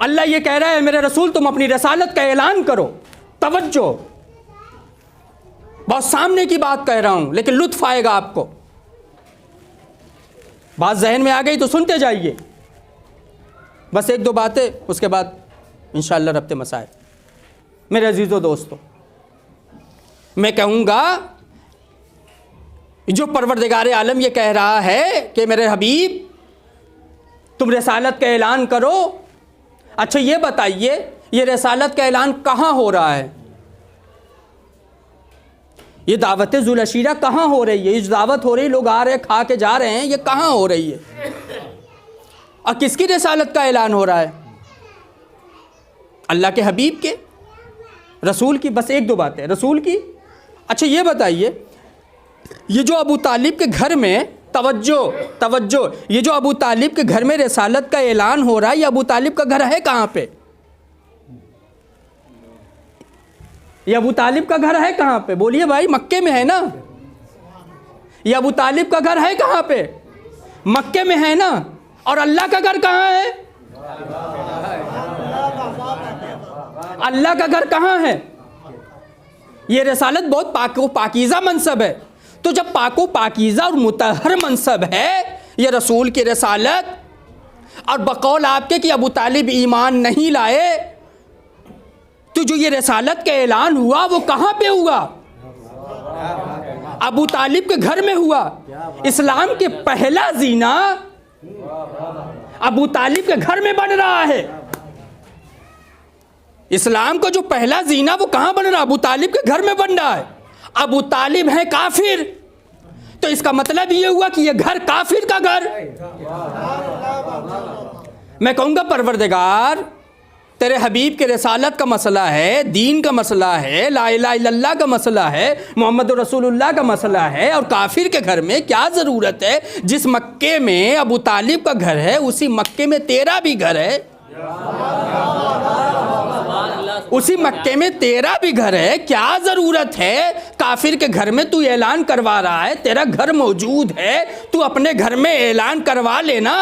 अल्लाह ये कह रहा है मेरे रसूल तुम अपनी रसालत का ऐलान करो। तवज्जो, बहुत सामने की बात कह रहा हूं, लेकिन लुत्फ आएगा आपको। बात जहन में आ गई तो सुनते जाइए, बस एक दो बातें, उसके बाद इंशाअल्लाह रब्ते मसाइल। मेरे अजीज़ों दोस्तों, मैं कहूँगा जो परवरदिगार आलम ये कह रहा है कि मेरे हबीब तुम रसालत का ऐलान करो। अच्छा ये बताइए, ये रसालत का ऐलान कहाँ हो रहा है? ये दावत ज़ुल अशीरा कहाँ हो रही है? ये दावत हो रही, लोग आ रहे हैं, खा के जा रहे हैं, ये कहाँ हो रही है? और किसकी रसालत का ऐलान हो रहा है? अल्लाह के हबीब के, रसूल की। बस एक दो बातें रसूल की। अच्छा ये बताइए, ये जो अबू तालिब के घर में तवज्जो तवज्जो, ये जो अबू तालिब के घर में रिसालत का ऐलान हो रहा है, ये अबू तालिब का घर है कहाँ पे? ये अबू तालिब का घर है कहाँ पे? बोलिए भाई, मक्के में है ना? ये अबू तालिब का घर है कहाँ पे? मक्के में है ना? और अल्लाह का घर कहाँ है? अल्लाह का घर कहाँ है? ये रिसालत बहुत पाकीज़ा मनसब है। तो जब पाको पाकीज़ा और मुतहर मनसब है ये रसूल की रिसालत, और बकौल आपके कि अबू तालिब ईमान नहीं लाए, तो जो ये रिसालत का ऐलान हुआ वो कहाँ पे हुआ? अबू तालिब के घर में हुआ। इस्लाम के पहला जीना अबू तालिब के घर में बन रहा है। इस्लाम का जो पहला जीना वो कहाँ बन रहा है? अबू तालिब के घर में बन रहा है। अबू तालिब है काफिर, तो इसका मतलब ये हुआ कि ये घर काफिर का घर। मैं कहूँगा परवरदिगार, तेरे हबीब के रिसालत का मसला है, दीन का मसला है, ला इलाहा इल्लल्लाह का मसला है, मोहम्मद रसूलुल्लाह का मसला है, और काफिर के घर में क्या ज़रूरत है? जिस मक्के में अबू तालिब का घर है उसी मक्के में तेरा भी घर है, उसी मक्के में तेरा भी घर है। क्या ज़रूरत है? काफिर के घर में तू ऐलान करवा रहा है, तेरा घर मौजूद है, तू अपने घर में ऐलान करवा लेना।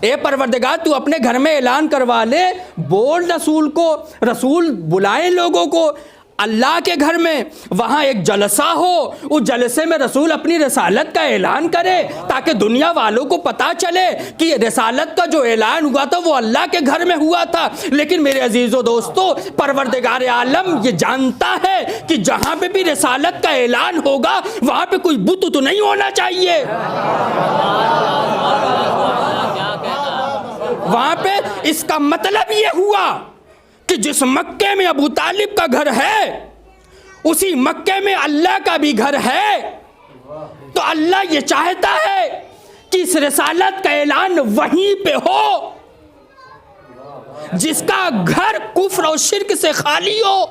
ए परवरदिगार, तू अपने घर में ऐलान करवा ले, बोल रसूल को, रसूल बुलाए लोगों को अल्लाह के घर में, वहाँ एक जलसा हो, उस जलसे में रसूल अपनी रिसालत का ऐलान करे, ताकि दुनिया वालों को पता चले कि रिसालत का जो ऐलान हुआ था वो अल्लाह के घर में हुआ था। लेकिन मेरे अजीज़ों दोस्तों, परवरदिगार आलम ये जानता है कि जहाँ पे भी रिसालत का ऐलान होगा वहाँ पे कोई बुत तो नहीं होना चाहिए। वहाँ पे इसका मतलब ये हुआ कि जिस मक्के में अबू तालिब का घर है उसी मक्के में अल्लाह का भी घर है। तो अल्लाह ये चाहता है कि इस रिसालत का ऐलान वहीं पे हो जिसका घर कुफ्र और शिर्क से खाली हो,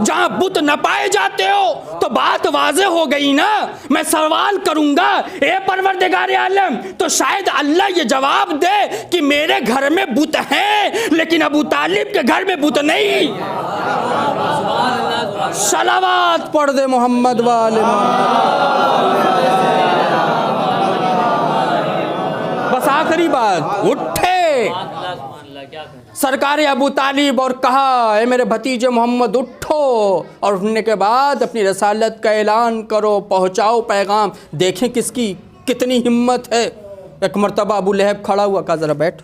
जहां बुत न पाए जाते हो। तो बात वाज़े हो गई ना। मैं सवाल करूंगा, ए परवरदिगार आलम, तो शायद अल्लाह ये जवाब दे कि मेरे घर में बुत हैं लेकिन अबू तालिब के घर में बुत नहीं। सलावत पढ़ दे मोहम्मद वाले मोहम्मद। बस आखिरी बात, उठे सरकार अबू तालिब और कहा, ए मेरे भतीजे मोहम्मद उठो, और उठने के बाद अपनी रसालत का ऐलान करो, पहुंचाओ पैगाम। देखें किसकी कितनी हिम्मत है। एक मर्तबा अबू लहब खड़ा हुआ, कहा ज़रा बैठ।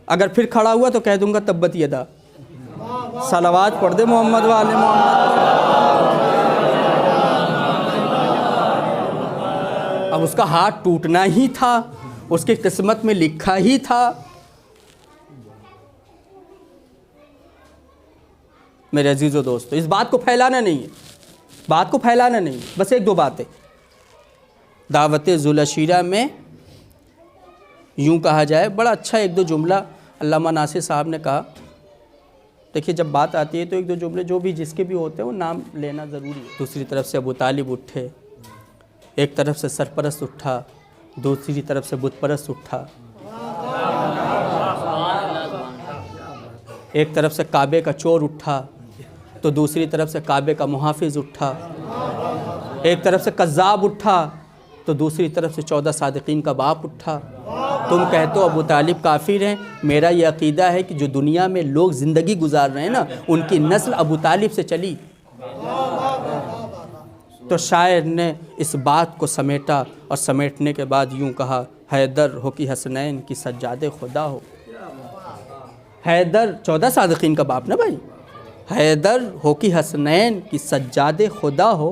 अगर फिर खड़ा हुआ तो कह दूंगा तब्बत यदा। सलावात पढ़ दे मोहम्मद वाले मोहम्मद। अब उसका हाथ टूटना ही था, उसकी किस्मत में लिखा ही था। मेरे अजीज़ों दोस्तों, इस बात को फैलाना नहीं है, बात को फैलाना नहीं है, बस एक दो बातें। दावत ज़ुलअशीरा में यूँ कहा जाए, बड़ा अच्छा एक दो जुमला अल्लामा नासिर साहब ने कहा। देखिए, जब बात आती है तो एक दो जुमले जो भी जिसके भी होते हैं वो नाम लेना ज़रूरी है। दूसरी तरफ से अबू तालिब उठे, एक तरफ से सरपरस्त उठा, दूसरी तरफ से बुतपरस्त उठा, एक तरफ से काबे का चोर उठा तो दूसरी तरफ से काबे का मुहाफिज उठा, एक तरफ से कज़्ज़ाब उठा तो दूसरी तरफ से 14 सादिकीन का बाप उठा। तुम कहते हो अबू तालिब काफिर हैं, मेरा ये अकीदा है कि जो दुनिया में लोग ज़िंदगी गुजार रहे हैं ना, उनकी नस्ल अबू तालिब से चली। तो शायर ने इस बात को समेटा और समेटने के बाद यूँ कहा, हैदर हो कि हसनैन की सज्जादे खुदा हो। हैदर 14 सादिकीन का बाप ना भाई, हैदर हो कि हसनैन की सज्जादे खुदा हो,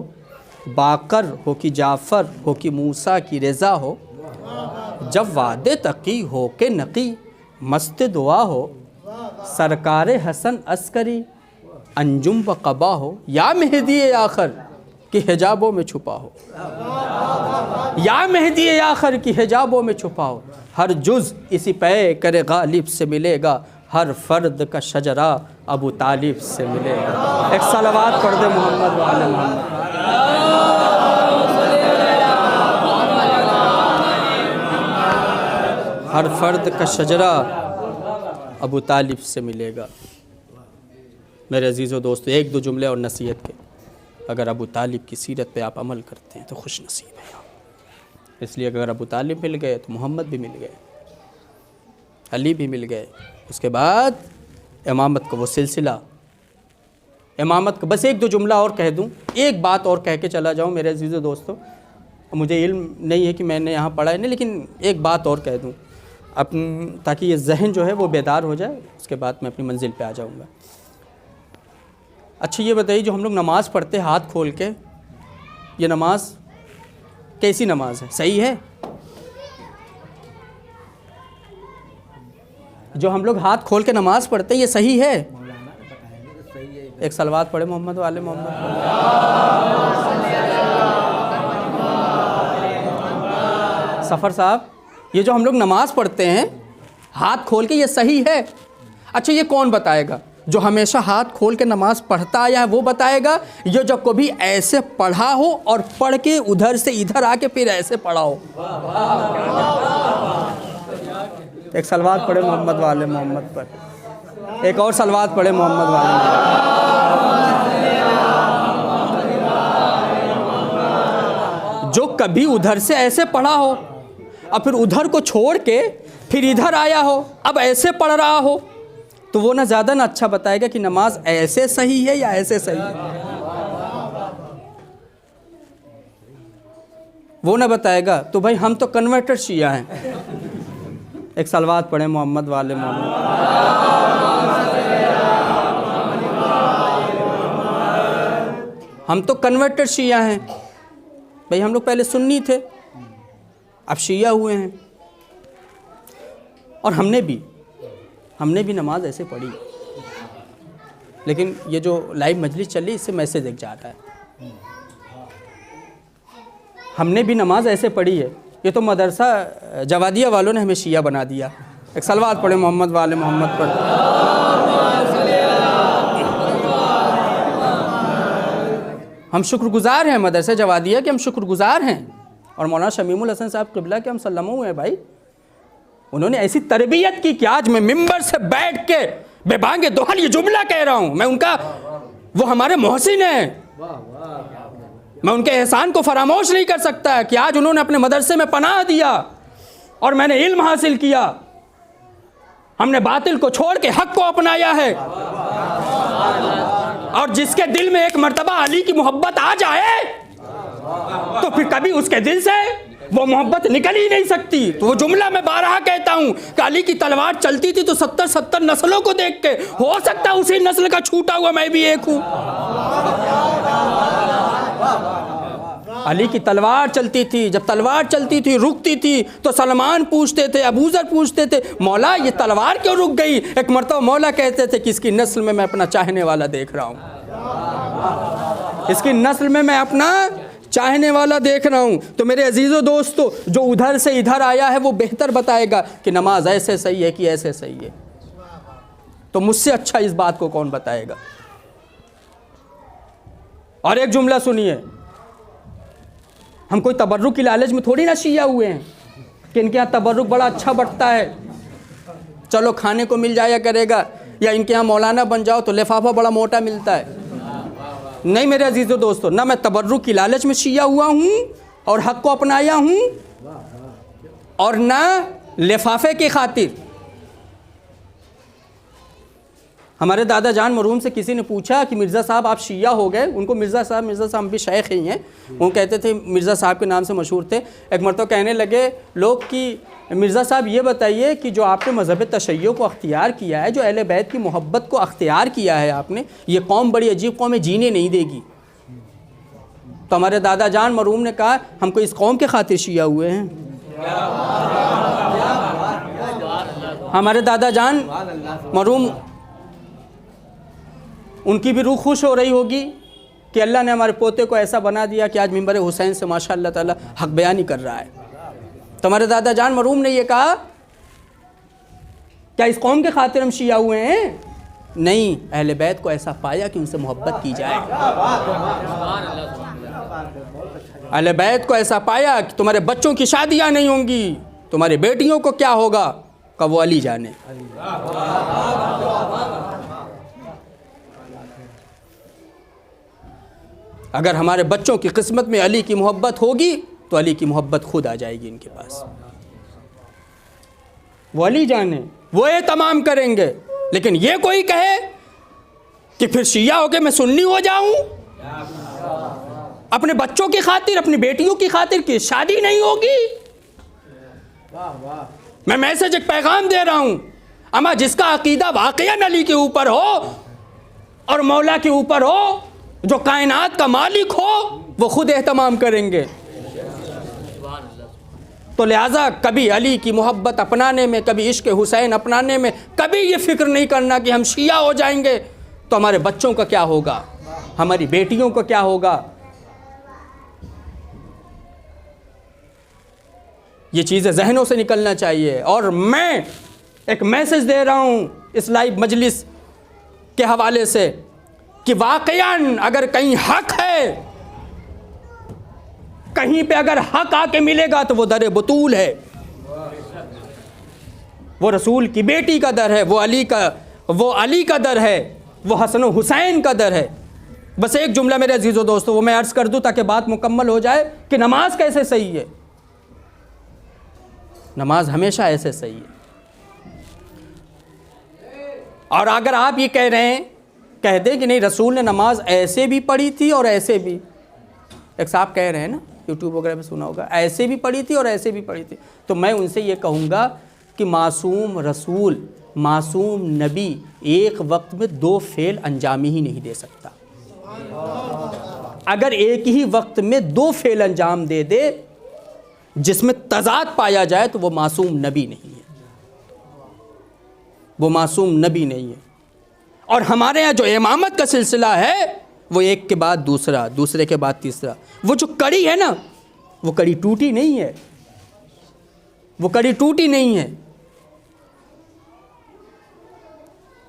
बाकर हो कि जाफ़र हो कि मूसा की रज़ा हो, जब वादे तकी हो के नकी मस्त दुआ हो, सरकार हसन अस्करी अंजुम व क़बा हो, या मेहदी आखर कि हिजाबों में छुपा हो, या मेहदी आखर की हिजाबों में छुपा हो। हर जुज़ इसी पे करे गालिब से मिलेगा, हर फर्द का शजरा अबू तालिब से मिलेगा। एक सलावत पढ़ दे मोहम्मद वाले मोहम्मद। हर फ़र्द का शजरा अबू तालिब से मिलेगा। मेरे अजीज़ों दोस्तों, एक दो जुमले और नसीहत के, अगर अबू तालिब की सीरत पे आप अमल करते हैं तो खुश नसीब है आप। इसलिए अगर अबू तालिब मिल गए तो मोहम्मद भी मिल गए, अली भी मिल गए। उसके बाद इमामत का वो सिलसिला, इमामत का बस एक दो जुमला और कह दूं, एक बात और कह के चला जाऊं मेरे अजीज़ों दोस्तों। मुझे इल्म नहीं है कि मैंने यहाँ पढ़ा है नहीं, लेकिन एक बात और कह दूं ताकि ये जहन जो है वो बेदार हो जाए, उसके बाद मैं अपनी मंजिल पे आ जाऊँगा। अच्छा ये बताइए, जो हम लोग नमाज़ पढ़ते हैं हाथ खोल के, ये नमाज कैसी नमाज है? सही है? जो हम लोग हाथ खोल के नमाज पढ़ते हैं ये सही है? एक सलवात पढ़े मोहम्मद वाले मोहम्मद। सफ़र साहब, ये जो हम लोग नमाज पढ़ते हैं हाथ खोल के, ये सही है? अच्छा ये कौन बताएगा? जो हमेशा हाथ खोल के नमाज पढ़ता आया है वो बताएगा, ये जो कभी ऐसे पढ़ा हो और पढ़ के उधर से इधर आके फिर ऐसे पढ़ा हो? एक सलवात पढ़े मोहम्मद वाले मोहम्मद पर, एक और सलवात पढ़े मोहम्मद वाले। जो कभी उधर से ऐसे पढ़ा हो और फिर उधर को छोड़ के फिर इधर आया हो, अब ऐसे पढ़ रहा हो, तो वो ना ज़्यादा ना अच्छा बताएगा कि नमाज ऐसे सही है या ऐसे सही है। वो ना बताएगा तो भाई हम तो कन्वर्टेड शिया हैं। एक सलवात पढ़े मोहम्मद वाले मोहम्मद। हम तो कन्वर्टेड शिया हैं भाई, हम लोग पहले सुन्नी थे अब शिया हुए हैं। और हमने भी नमाज ऐसे पढ़ी, लेकिन ये जो लाइव मजलिस चल रही इससे मैसेज एक जा रहा है, हमने भी नमाज ऐसे पढ़ी है। ये तो मदरसा जवादिया वालों ने हमें शिया बना दिया। एक सलवात पढ़े मोहम्मद वाले मोहम्मद पर। हम शुक्रगुजार हैं मदरसा जवादिया के, हम शुक्रगुजार हैं। और मौलाना शमीमुल हसन साहब क़िबला के हम सल्लमों हैं भाई। उन्होंने ऐसी तरबियत की कि आज मैं मिंबर से बैठ के बेबांगे दोहन ये जुमला कह रहा हूँ। मैं उनका, वो हमारे मोहसिन हैं, मैं उनके एहसान को फरामोश नहीं कर सकता कि आज उन्होंने अपने मदरसे में पनाह दिया और मैंने इल्म हासिल किया। हमने बातिल को छोड़ के हक को अपनाया है। और जिसके दिल में एक मर्तबा अली की मोहब्बत आ जाए तो फिर कभी उसके दिल से वो मोहब्बत निकल ही नहीं सकती। तो वो जुमला मैं बारहा कहता हूँ कि अली की तलवार चलती थी तो 70-70 नस्लों को देख के हो सकता है उसी नस्ल का छूटा हुआ मैं भी एक हूँ। अली की तलवार चलती थी, जब तलवार चलती थी रुकती थी तो सलमान पूछते थे, अबूजर पूछते थे, मौला ये तलवार क्यों रुक गई? एक मर्तबा मौला कहते थे कि इसकी नस्ल में मैं अपना चाहने वाला देख रहा हूँ, इसकी नस्ल में मैं अपना चाहने वाला देख रहा हूँ। तो मेरे अजीज़ों दोस्तों, जो उधर से इधर आया है वो बेहतर बताएगा कि नमाज ऐसे सही है कि ऐसे सही है। तो मुझसे अच्छा इस बात को कौन बताएगा? और एक जुमला सुनिए, हम कोई तबर्रुक की लालच में थोड़ी ना शिया हुए हैं कि इनके यहाँ तबर्रुक बड़ा अच्छा बटता है, चलो खाने को मिल जाया करेगा, या इनके यहाँ मौलाना बन जाओ तो लिफाफा बड़ा मोटा मिलता है। नहीं मेरे अजीज़ों दोस्तों, ना मैं तबर्रुक की लालच में शिया हुआ हूँ और हक को अपनाया हूँ, और ना लिफाफे की खातिर। हमारे दादा जान मरहूम से किसी ने पूछा कि मिर्ज़ा साहब आप शिया हो गए। उनको मिर्ज़ा साहब भी शेख ही हैं, वो कहते थे मिर्ज़ा साहब के नाम से मशहूर थे। एक मरतबा कहने लगे लोग कि मिर्ज़ा साहब ये बताइए कि जो आपने मज़हब तशय्यो को अख्तियार किया है, जो अहले बैत की मोहब्बत को अख्तियार किया है आपने, ये कौम बड़ी अजीब कौम है, जीने नहीं देगी। तो हमारे दादा जान मरहूम ने कहा हम कोई इस कौम के खातिर शिया हुए हैं? हमारे दादा जान मरहूम, उनकी भी रूह खुश हो रही होगी कि अल्लाह ने हमारे पोते को ऐसा बना दिया कि आज मिंबर हुसैन से माशाअल्लाह ताला हक बयानी कर रहा है। तो हमारे दादा जान मरहूम ने ये कहा क्या इस कौम के खातिर हम शिया हुए हैं? नहीं, अहले बैत को ऐसा पाया कि उनसे मोहब्बत की जाए। अहले बैत को ऐसा पाया कि तुम्हारे बच्चों की शादियां नहीं होंगी तुम्हारी बेटियों को क्या होगा, का वो अली जाने। अगर हमारे बच्चों की किस्मत में अली की मोहब्बत होगी तो अली की मोहब्बत खुद आ जाएगी इनके पास। वो अली जाने, वो ये तमाम करेंगे। लेकिन ये कोई कहे कि फिर शिया होके मैं सुन्नी हो जाऊं, अपने बच्चों की खातिर, अपनी बेटियों की खातिर कि शादी नहीं होगी। मैं मैसेज, एक पैगाम दे रहा हूं, अमा जिसका अकीदा वाकईन अली के ऊपर हो और मौला के ऊपर हो, जो कायनात का मालिक हो, वो खुद एहतमाम करेंगे। तो लिहाजा कभी अली की मोहब्बत अपनाने में, कभी इश्क हुसैन अपनाने में, कभी ये फिक्र नहीं करना कि हम शिया हो जाएंगे तो हमारे बच्चों का क्या होगा, हमारी बेटियों को क्या होगा। ये चीज़ें जहनों से निकलना चाहिए। और मैं एक मैसेज दे रहा हूँ इस लाइव मजलिस के हवाले से कि वाकईन अगर कहीं हक है, कहीं पे अगर हक आके मिलेगा तो वो दर बतूल है, वो रसूल की बेटी का दर है, वो अली का दर है, वो हसन हुसैन का दर है। बस एक जुमला मेरे अजीज़ों दोस्तों वो मैं अर्ज़ कर दूं ताकि बात मुकम्मल हो जाए कि नमाज कैसे सही है। नमाज हमेशा ऐसे सही है। और अगर आप ये कह रहे हैं, कह दें कि नहीं रसूल ने नमाज ऐसे भी पढ़ी थी और ऐसे भी, एक साहब कह रहे हैं ना, यूट्यूब वगैरह में सुना होगा, ऐसे भी पढ़ी थी और ऐसे भी पढ़ी थी, तो मैं उनसे ये कहूँगा कि मासूम रसूल, मासूम नबी एक वक्त में 2 फेल अंजाम ही नहीं दे सकता। अगर एक ही वक्त में 2 फेल अंजाम दे दे जिसमें तजाद पाया जाए तो वो मासूम नबी नहीं है, वो मासूम नबी नहीं है। और हमारे यहाँ जो इमामत का सिलसिला है वो एक के बाद दूसरा, दूसरे के बाद तीसरा, वो जो कड़ी है ना, वो कड़ी टूटी नहीं है, वो कड़ी टूटी नहीं है।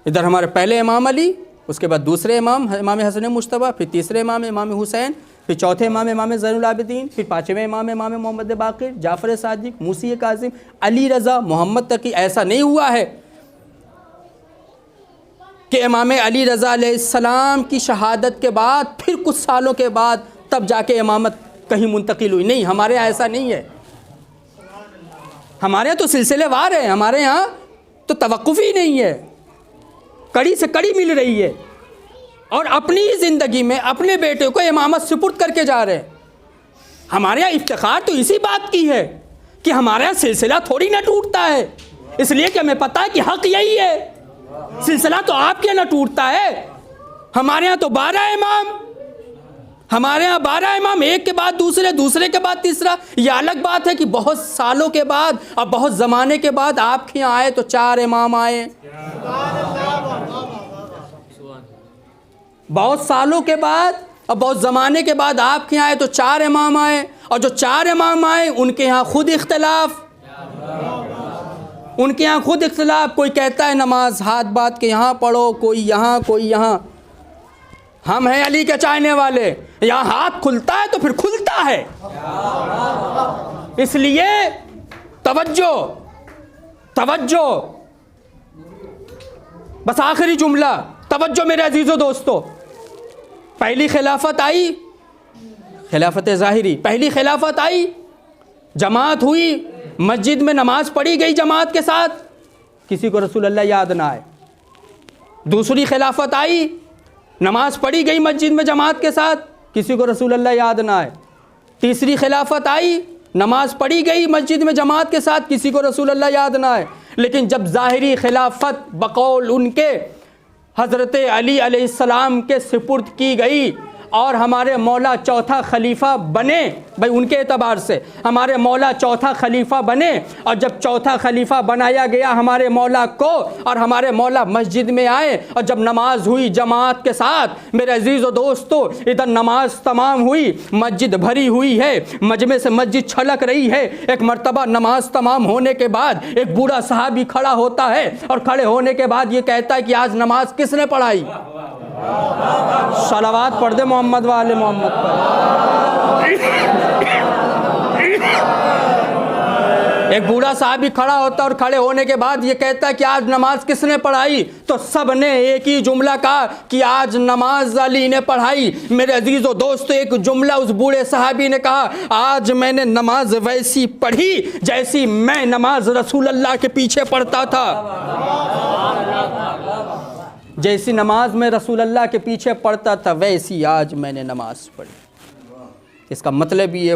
इधर हमारे पहले इमाम अली, उसके बाद दूसरे इमाम हसन मुश्तबा, फिर तीसरे इमाम हुसैन, फिर चौथे इमाम ज़ैनुल आबिदीन, फिर पाँचवें इमाम मोहम्मद बाक़िर, जाफ़र सादिक, मूसी काज़िम, अली रज़ा, मोहम्मद तकी। ऐसा नहीं हुआ है कि इमाम अली रज़ा अलैहिस्सलाम की शहादत के बाद फिर कुछ सालों के बाद तब जाके इमामत कहीं मुंतकिल हुई। नहीं, हमारे यहाँ ऐसा नहीं है। हमारे यहाँ तो सिलसिलेवार है, हमारे यहाँ तो तवक्कुफ़ ही नहीं है, कड़ी से कड़ी मिल रही है। और अपनी ज़िंदगी में अपने बेटे को इमामत सुपुर्द करके जा रहे हैं। हमारे यहाँ इफ्तिखार तो इसी बात की है कि हमारे यहाँ सिलसिला थोड़ी ना टूटता है, इसलिए कि हमें पता है कि हक़ यही है। सिलसिला तो आपके यहाँ ना टूटता है, हमारे यहाँ तो 12 इमाम, हमारे यहाँ 12 इमाम, एक के बाद दूसरे, दूसरे के बाद तीसरा। यह अलग बात है कि बहुत सालों के बाद और बहुत ज़माने के बाद आपके यहाँ आए तो 4 इमाम आए। बहुत सालों के बाद और बहुत ज़माने के बाद आपके यहाँ आए तो 4 इमाम आए, और जो 4 इमाम आए उनके यहाँ खुद इख्तिलाफ, उनके यहाँ खुद इख्तिलाफ। कोई कहता है नमाज हाथ बात के यहाँ पढ़ो, कोई यहाँ कोई यहाँ। हम हैं अली के चाहने वाले, यहाँ हाथ खुलता है तो फिर खुलता है। इसलिए तवज्जो, तवज्जो, बस आखिरी जुमला, तवज्जो मेरे अजीज़ों दोस्तों। पहली खिलाफत आई, खिलाफत ज़ाहिरी, पहली खिलाफत आई, जमात हुई, मस्जिद में नमाज पढ़ी गई जमात के साथ, किसी को रसूलुल्लाह याद ना आए। दूसरी खिलाफत आई, नमाज पढ़ी गई मस्जिद में जमात के साथ, किसी को रसूलुल्लाह याद ना आए। तीसरी खिलाफत आई, नमाज पढ़ी गई मस्जिद में जमात के साथ, किसी को रसूलुल्लाह याद ना आए। लेकिन जब ज़ाहिरी खिलाफत बकौल उनके हज़रत अली अलैहिस्सलाम के सुपुर्द की गई और हमारे मौला चौथा खलीफा बने, भाई उनके एतबार से हमारे मौला चौथा खलीफा बने, और जब चौथा खलीफा बनाया गया हमारे मौला को, और हमारे मौला मस्जिद में आए, और जब नमाज हुई जमात के साथ, मेरे अजीज़ व दोस्तों, इधर नमाज तमाम हुई, मस्जिद भरी हुई है, मजमे से मस्जिद छलक रही है। एक मर्तबा नमाज तमाम होने के बाद एक बूढ़ा साहबी खड़ा होता है, और खड़े होने के बाद ये कहता है कि आज नमाज किसने पढ़ाई? सलावात पढ़ दे मोहम्मद वाले मोहम्मद पर। एक बूढ़ा साहब खड़ा होता और खड़े होने के बाद ये कहता कि आज नमाज किसने पढ़ाई, तो सब ने एक ही जुमला कहा कि आज नमाज अली ने पढ़ाई। मेरे अजीजों दोस्तों, एक जुमला उस बूढ़े साहबी ने कहा, आज मैंने नमाज वैसी पढ़ी जैसी मैं नमाज रसूल अल्लाह के पीछे पढ़ता था। जैसी नमाज में रसूल अल्लाह के पीछे पढ़ता था वैसी आज मैंने नमाज पढ़ी। इसका मतलब ये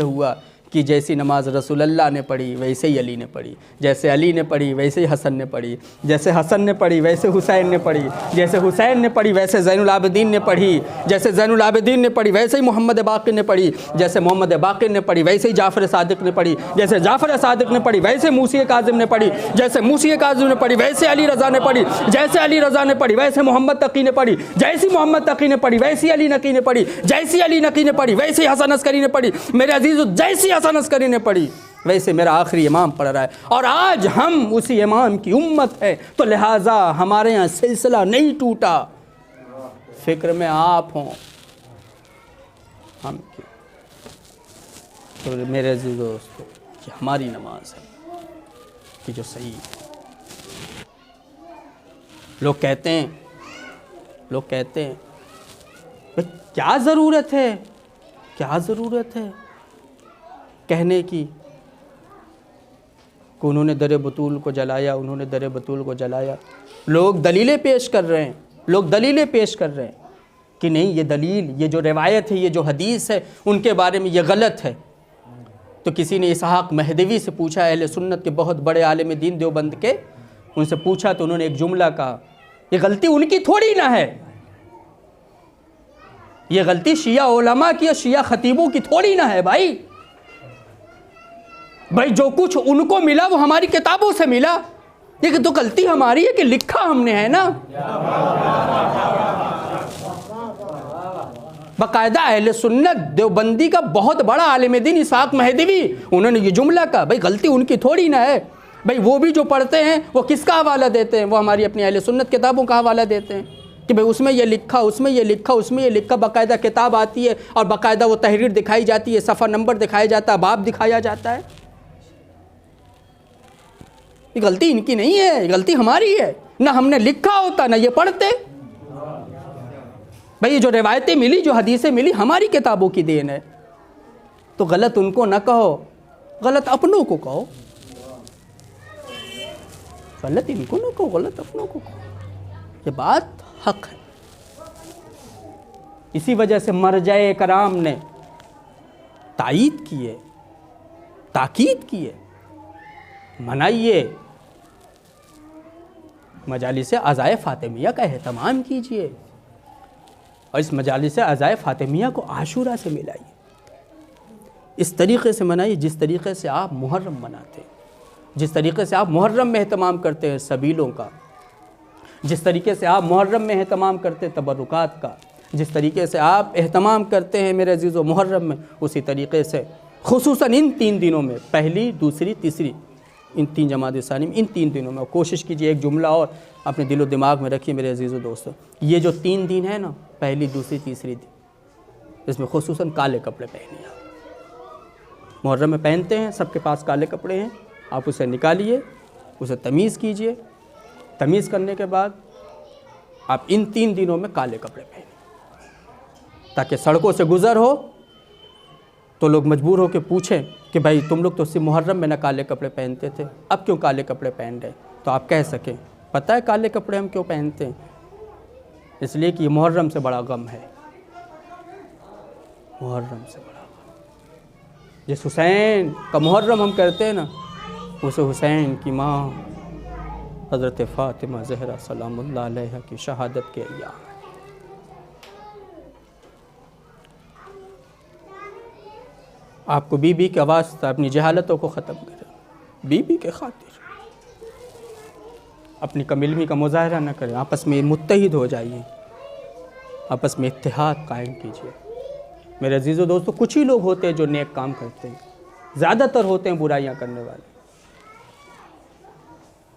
हुआ कि जैसी नमाज रसूल अल्लाह ने पढ़ी वैसे ही अली ने पढ़ी, जैसे अली ने पढ़ी वैसे ही हसन ने पढ़ी, जैसे हसन ने पढ़ी वैसे हुसैन ने पढ़ी, जैसे हुसैन ने पढ़ी वैसे ज़ैनुल आबिदीन ने पढ़ी, जैसे ज़ैनुल आबिदीन ने पढ़ी वैसे ही मोहम्मद बाक़िर ने पढ़ी, जैसे मोहम्मद बाक़िर ने पढ़ी वैसे ही जाफ़र सादिक़ ने पढ़ी, जैसे जाफ़र सादिक़ ने पढ़ी वैसे मूसी काज़िम ने पढ़ी, जैसे मूसी काज़िम ने पढ़ी वैसे अली रज़ा ने पढ़ी, जैसे अली रज़ा ने पढ़ी वैसे मोहम्मद तक़ी ने पढ़ी, जैसी मोहम्मद तक़ी ने पढ़ी वैसी अली नकी ने पढ़ी, जैसी अली नकी ने पढ़ी वैसे हसन अस्करी ने पढ़ी। मेरे अजीज़ों, जैसी हसन अस्करी ने पढ़ी वैसे मेरा आखिरी इमाम पढ़ रहा है, और आज हम उसी इमाम की उम्मत है, तो लिहाजा हमारे यहाँ सिलसिला नहीं टूटा। फिक्र में आप हों हम की। तो मेरे अजीज़ दोस्तों, कि हमारी नमाज है कि जो सही है। लोग कहते हैं भाई क्या ज़रूरत है कहने की कि उन्होंने दर बतूल को जलाया। लोग दलीलें पेश कर रहे हैं कि नहीं, ये दलील, ये जो रिवायत है, ये जो हदीस है, उनके बारे में ये गलत है। तो किसी ने इसहाक महदवी से पूछा, अहले सुन्नत के बहुत बड़े आलिम दीन देवबंद के, उनसे पूछा तो उन्होंने एक जुमला कहा, ये गलती उनकी थोड़ी ना है, ये गलती शिया उलमा की और शिया खतीबों की थोड़ी ना है। भाई जो कुछ उनको मिला वो हमारी किताबों से मिला, लेकिन तो गलती हमारी है कि लिखा हमने है ना। बाकायदा अहले सुन्नत देवबंदी का बहुत बड़ा आलिम दीन इसहाक महदवी, उन्होंने ये जुमला कहा, भाई गलती उनकी थोड़ी ना है। भाई वो भी जो पढ़ते हैं वो किसका हवाला देते हैं, वो हमारी अपनी अहले सुन्नत किताबों का हवाला देते हैं कि भाई उसमें ये लिखा, बाकायदा किताब आती है और बाकायदा वो तहरीर दिखाई जाती है, सफ़ा नंबर दिखाया जाता है, बाब दिखाया जाता है। ये गलती इनकी नहीं है, ये गलती हमारी है। ना हमने लिखा होता ना ये पढ़ते। भाई ये जो रिवायतें मिली, जो हदीसें मिली, हमारी किताबों की देन है। तो गलत उनको ना कहो, गलत अपनों को कहो। गलत इनको ना कहो, गलत अपनों को कहो। ये बात हक है। इसी वजह से मरजाए कराम ने ताकीद की है, मनाइए, मजालिस अज़ाए फ़ातिमिया का एहतमाम कीजिए, और इस मजालिस अज़ाए फ़ातिमिया को आशूरा से मिलाइए। इस तरीक़े से मनाइए जिस तरीक़े से आप मुहर्रम मनाते हैं, जिस तरीक़े से आप मुहर्रम में एहतमाम करते हैं सबीलों का, जिस तरीके से आप मुहर्रम में एहतमाम करते हैं तबरुकात का, जिस तरीके से आप एहतमाम करते हैं मेरे अज़ीज़ों मुहर्रम में, उसी तरीक़े से खुसूसन इन 3 दिनों में, पहली, दूसरी, तीसरी, इन 3 जमात सानी में, इन 3 दिनों में कोशिश कीजिए। एक जुमला और अपने दिलो दिमाग में रखिए मेरे अजीज़ों दोस्तों, ये जो 3 दिन है ना, पहली, दूसरी, तीसरी दिन, इसमें खुसूसन काले कपड़े पहनिए। मुहर्रम में पहनते हैं, सबके पास काले कपड़े हैं, आप उसे निकालिए, उसे तमीज़ कीजिए। तमीज़ करने के बाद आप इन 3 दिनों में काले कपड़े पहनिए, ताकि सड़कों से गुज़र हो तो लोग मजबूर हो के पूछें कि भाई तुम लोग तो सिर्फ मुहर्रम में ना काले कपड़े पहनते थे, अब क्यों काले कपड़े पहन रहे? तो आप कह सकें, पता है काले कपड़े हम क्यों पहनते हैं? इसलिए कि मुहर्रम से बड़ा गम है, मुहर्रम से बड़ा गम। जिस हुसैन का मुहर्रम हम करते हैं ना, उस हुसैन की माँ हज़रत फ़ातिमा ज़हरा सलामुल्लाह अलैहा की शहादत के अय्याम। आपको बीबी के वास्ते अपनी जहालतों को ख़त्म करें, बीबी के खातिर अपनी कम इल्मी का मुज़ाहरा न करें, आपस में मुत्तहिद हो जाइए, आपस में इत्तेहाद कायम कीजिए। मेरे अजीज़ों दोस्तों, कुछ ही लोग होते हैं जो नेक काम करते हैं, ज़्यादातर होते हैं बुराइयां करने वाले।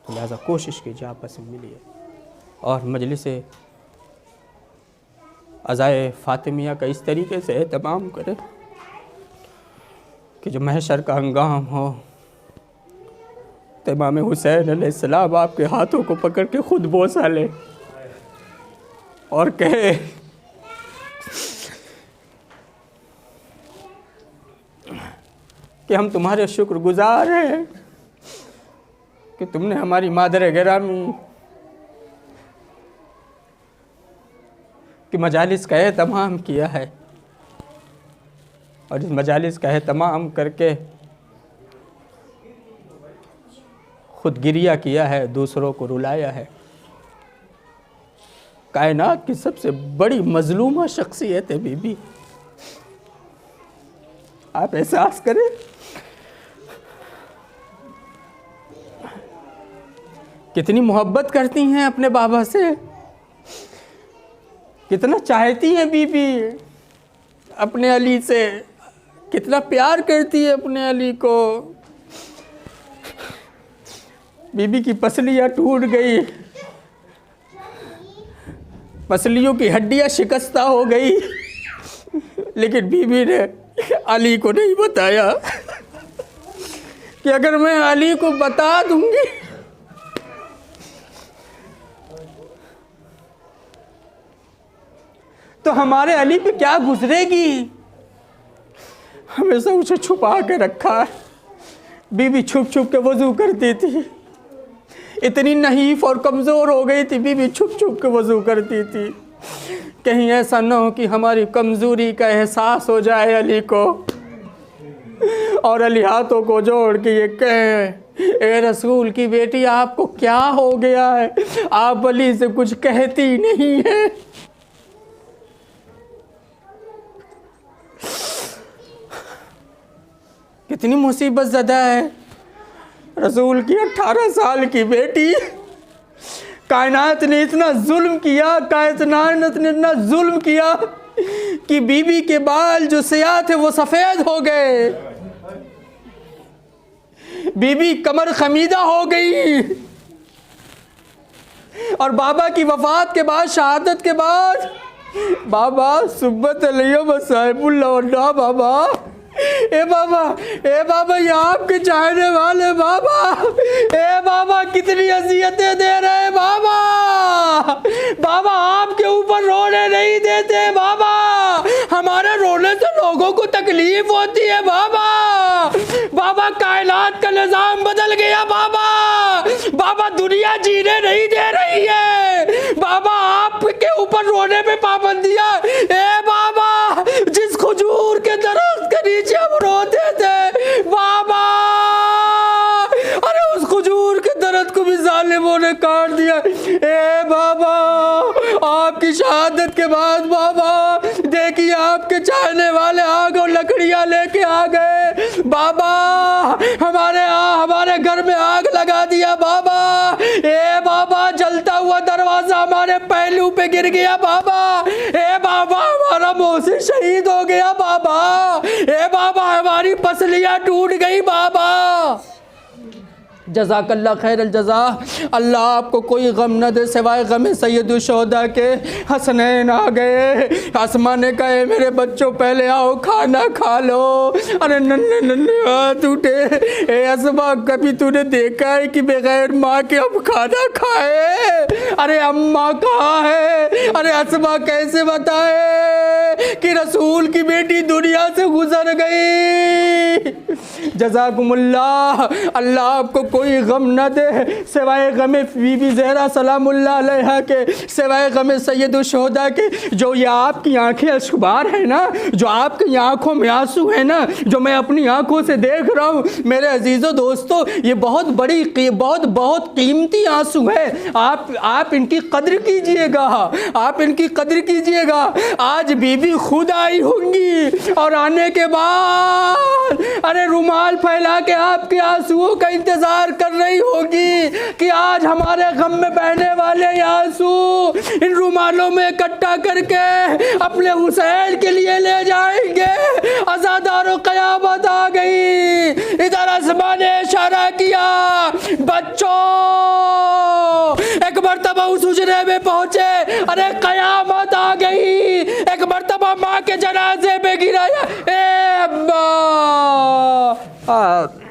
तो लिहाजा कोशिश कीजिए आपस में मिलिए और मजलिस अज़ाए फ़ातिमिया का इस तरीके से एहतमाम करें कि जो महशर का हंगाम हो तो इमाम हुसैन अलैहिस्सलाम आपके हाथों को पकड़ के खुद बोसा ले और कहे कि हम तुम्हारे शुक्रगुजार हैं कि तुमने हमारी मादर गिरामी की मजालिस का एहतमाम किया है और इस मजालिस का एहतमाम करके खुद गिरिया किया है, दूसरों को रुलाया है। कायनात की सबसे बड़ी मजलूमा शख्सियत है बीबी। आप एहसास करें कितनी मोहब्बत करती हैं अपने बाबा से, कितना चाहती हैं बीबी अपने अली से, कितना प्यार करती है अपने अली को। बीबी की पसलियाँ टूट गई, पसलियों की हड्डियाँ शिकस्ता हो गई, लेकिन बीबी ने अली को नहीं बताया कि अगर मैं अली को बता दूंगी तो हमारे अली पे क्या गुजरेगी। हमेशा उसे छुपा के रखा है। बीबी छुप छुप के वज़ू करती थी, इतनी नहीफ और कमज़ोर हो गई थी, बीबी छुप छुप के वज़ू करती थी। कहीं ऐसा न हो कि हमारी कमज़ोरी का एहसास हो जाए अली को और अली हाथों को जोड़ के ये कहे, ए रसूल की बेटी आपको क्या हो गया है, आप अली से कुछ कहती नहीं है। कितनी मुसीबत ज़दा है। रसूल की 18 साल की बेटी, कायनात ने इतना जुल्म किया, कायनात ने इतना जुल्म किया कि बीबी के बाल जो सियाह थे वो सफ़ेद हो गए, बीबी कमर खमीदा हो गई। और बाबा की वफ़ात के बाद, शहादत के बाद, बाबा सुब्बत अलैहि साहिबुल्लाह, बाबा ए बाबा ये आपके चाहने वाले बाबा, ए बाबा कितनी अज़ियतें दे रहे हैं बाबा, बाबा आपके ऊपर रोने नहीं देते बाबा, हमारे रोने से लोगों को तकलीफ होती है बाबा, बाबा कायनात का निज़ाम बदल गया बाबा, बाबा दुनिया जीने नहीं दे रही है बाबा, आपके ऊपर रोने पे पाबंदियां। ए बाबा जिस खजूर के दरख्त के नीचे हम रोते थे बाबा, अरे उस खजूर के दरख्त को भी जालिमों ने काट दिया। ए बाबा आपकी शहादत के बाद बाबा देखिए आपके चाहने वाले आग और लकड़ियां लेके आ गए बाबा, हमारे घर में आग लगा दिया बाबा। ए बाबा जलता हुआ दरवाजा हमारे पहलू पे गिर गया बाबा। ए बाबा हमारा मोहसिन शहीद हो गया बाबा। ए बाबा हमारी पसलियां टूट गई बाबा। जज़ाकल्लाह खैरल जज़ा। अल्लाह आपको कोई गम न दे सिवाय गम सैयदुल शुहदा के। हसनैन आ गए, आसमां ने कहे मेरे बच्चों पहले आओ खाना खा लो। अरे नन्हे नन्हे हाथ उठे। ए असमा कभी तूने देखा है कि बगैर माँ के हम खाना खाए? अरे अम्मा कहाँ है? अरे असमा कैसे बताए कि रसूल की बेटी दुनिया से गुजर गई। जज़ाकुमुल्लाह। अल्लाह आपको कोई गम न दे सिवाय गमे बीबी ज़हरा सलामुल्लाह अलैहा के, सिवाय गमे सैयदुल शुहदा के। जो ये आपकी आंखें अशबार है ना, जो आपकी आंखों में आंसू है ना, जो मैं अपनी आंखों से देख रहा हूँ मेरे अजीज़ों दोस्तों, ये बहुत बड़ी बहुत कीमती आंसू है। आप इनकी कद्र कीजिएगा, आप इनकी कद्र कीजिएगा। आज बीबी खुद आई होंगी और आने के बाद अरे रुमाल फैला के आपके आंसुओं का इंतजार कर रही होगी कि आज हमारे गम में बहने वाले आंसू इन रुमालों में इकट्ठा करके अपने हुसैन के लिए ले जाएंगे। अज़ादारों क़यामत आ गई। इधर आसमान ने इशारा किया, बच्चों एक मर्तबा उस हुजरे में पहुंचे। अरे क़यामत आ गई। एक मर्तबा माँ के जनाजे पे गिराया, ए अम्मा आप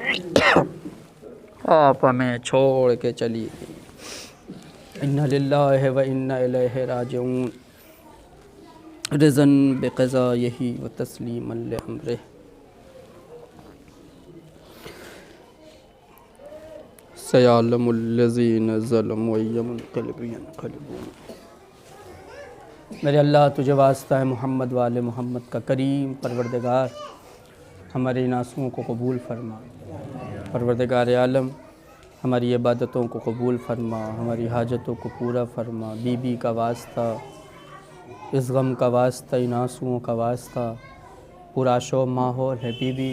हमें छोड़ के चली गई। इन्ना लिल्लाहि व इन्ना इलैहि राजिऊन। रिज़न बिक़ज़ाइही व तस्लीमन लिअम्रिही। सयअलमुल्लज़ीना ज़लमू अय्युमुन्क़लिबु यन्क़लिबून। मेरे अल्लाह तुझे वास्ता है मोहम्मद वाले मोहम्मद का करीम परवरदिगार, हमारे इन आंसुओं को कबूल फरमा। परवरदिगार आलम, हमारी इबादतों को कबूल फरमा, हमारी हाजतों को पूरा फरमा। बीबी का वास्ता, इस गम का वास्ता, इन आंसुओं का वास्ता, पूरा शो माहौल है। बीबी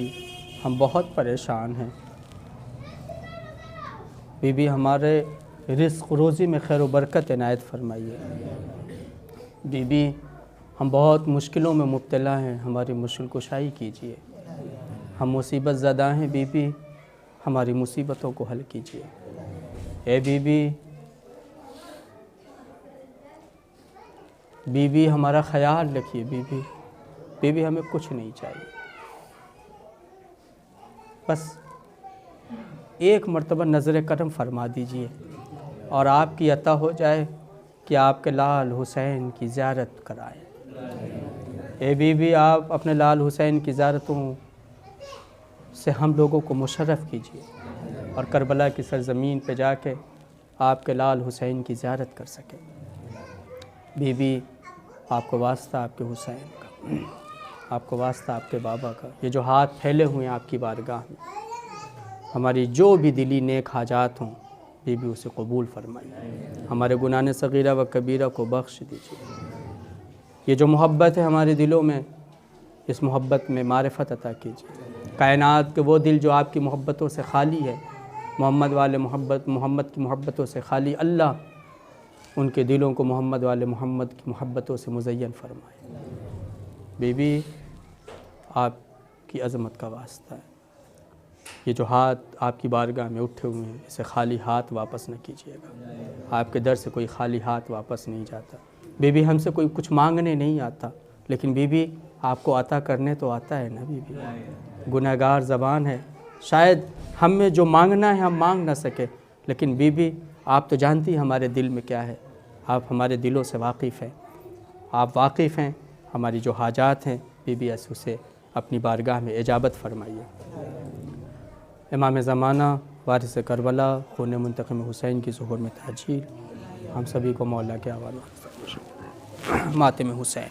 हम बहुत परेशान हैं। बीबी हमारे रिज़्क़ रोज़ी में खैर व बरकत इनायत फरमाइए। बीबी हम बहुत मुश्किलों में मुब्तला हैं, हमारी मुश्किल कुशाई कीजिए। हम मुसीबत ज़दा हैं बीबी, हमारी मुसीबतों को हल कीजिए। ए बीबी, बीबी हमारा ख़याल रखिए। बीबी बीबी हमें कुछ नहीं चाहिए, बस एक मर्तबा नज़र करम फरमा दीजिए और आपकी अता हो जाए कि आपके लाल हुसैन की ज़ियारत कराएं। ए बीबी, आप अपने लाल हुसैन की ज़ियारतों से हम लोगों को मुशर्रफ़ कीजिए और करबला की सरज़मीन पे जाके आपके लाल हुसैन की ज़ियारत कर सकें। बीबी आपको वास्ता आपके हुसैन का, आपको वास्ता आपके बाबा का, ये जो हाथ फैले हुए हैं आपकी बारगाह में, हमारी जो भी दिली नेक हाजात हों बीबी उसे कबूल फरमाइए। हमारे गुनाह सगीरा व कबीरा को बख्श दीजिए। ये जो मोहब्बत है हमारे दिलों में, इस मोहब्बत में मारिफत अता कीजिए। कायनात के वो दिल जो आपकी मोहब्बतों से खाली है, मोहम्मद वाले मोहम्मद की मोहब्बतों से खाली, अल्लाह उनके दिलों को मोहम्मद वाले मोहम्मद की मोहब्बतों से मुज़य्यन फरमाए। बीबी आपकी अज़मत का वास्ता है, ये जो हाथ आपकी बारगाह में उठे हुए हैं इसे खाली हाथ वापस न कीजिएगा। आपके दर से कोई खाली हाथ वापस नहीं जाता। बीबी हमसे कोई कुछ मांगने नहीं आता, लेकिन बीबी आपको अता करने तो आता है ना। बीबी गुनहगार ज़बान है, शायद हम में जो मांगना है हम मांग ना सके, लेकिन बीबी आप तो जानती हैं हमारे दिल में क्या है। आप हमारे दिलों से वाकिफ़ हैं, आप वाकिफ़ हैं हमारी जो हाजात हैं। बीबी उसे अपनी बारगाह में इजाबत फरमाइए। इमाम ज़माना वारिस करबला खून मुंतक़िम हुसैन की ज़ुहूर में ताजील हम सभी को मौला के हवाले मातिम हुसैन।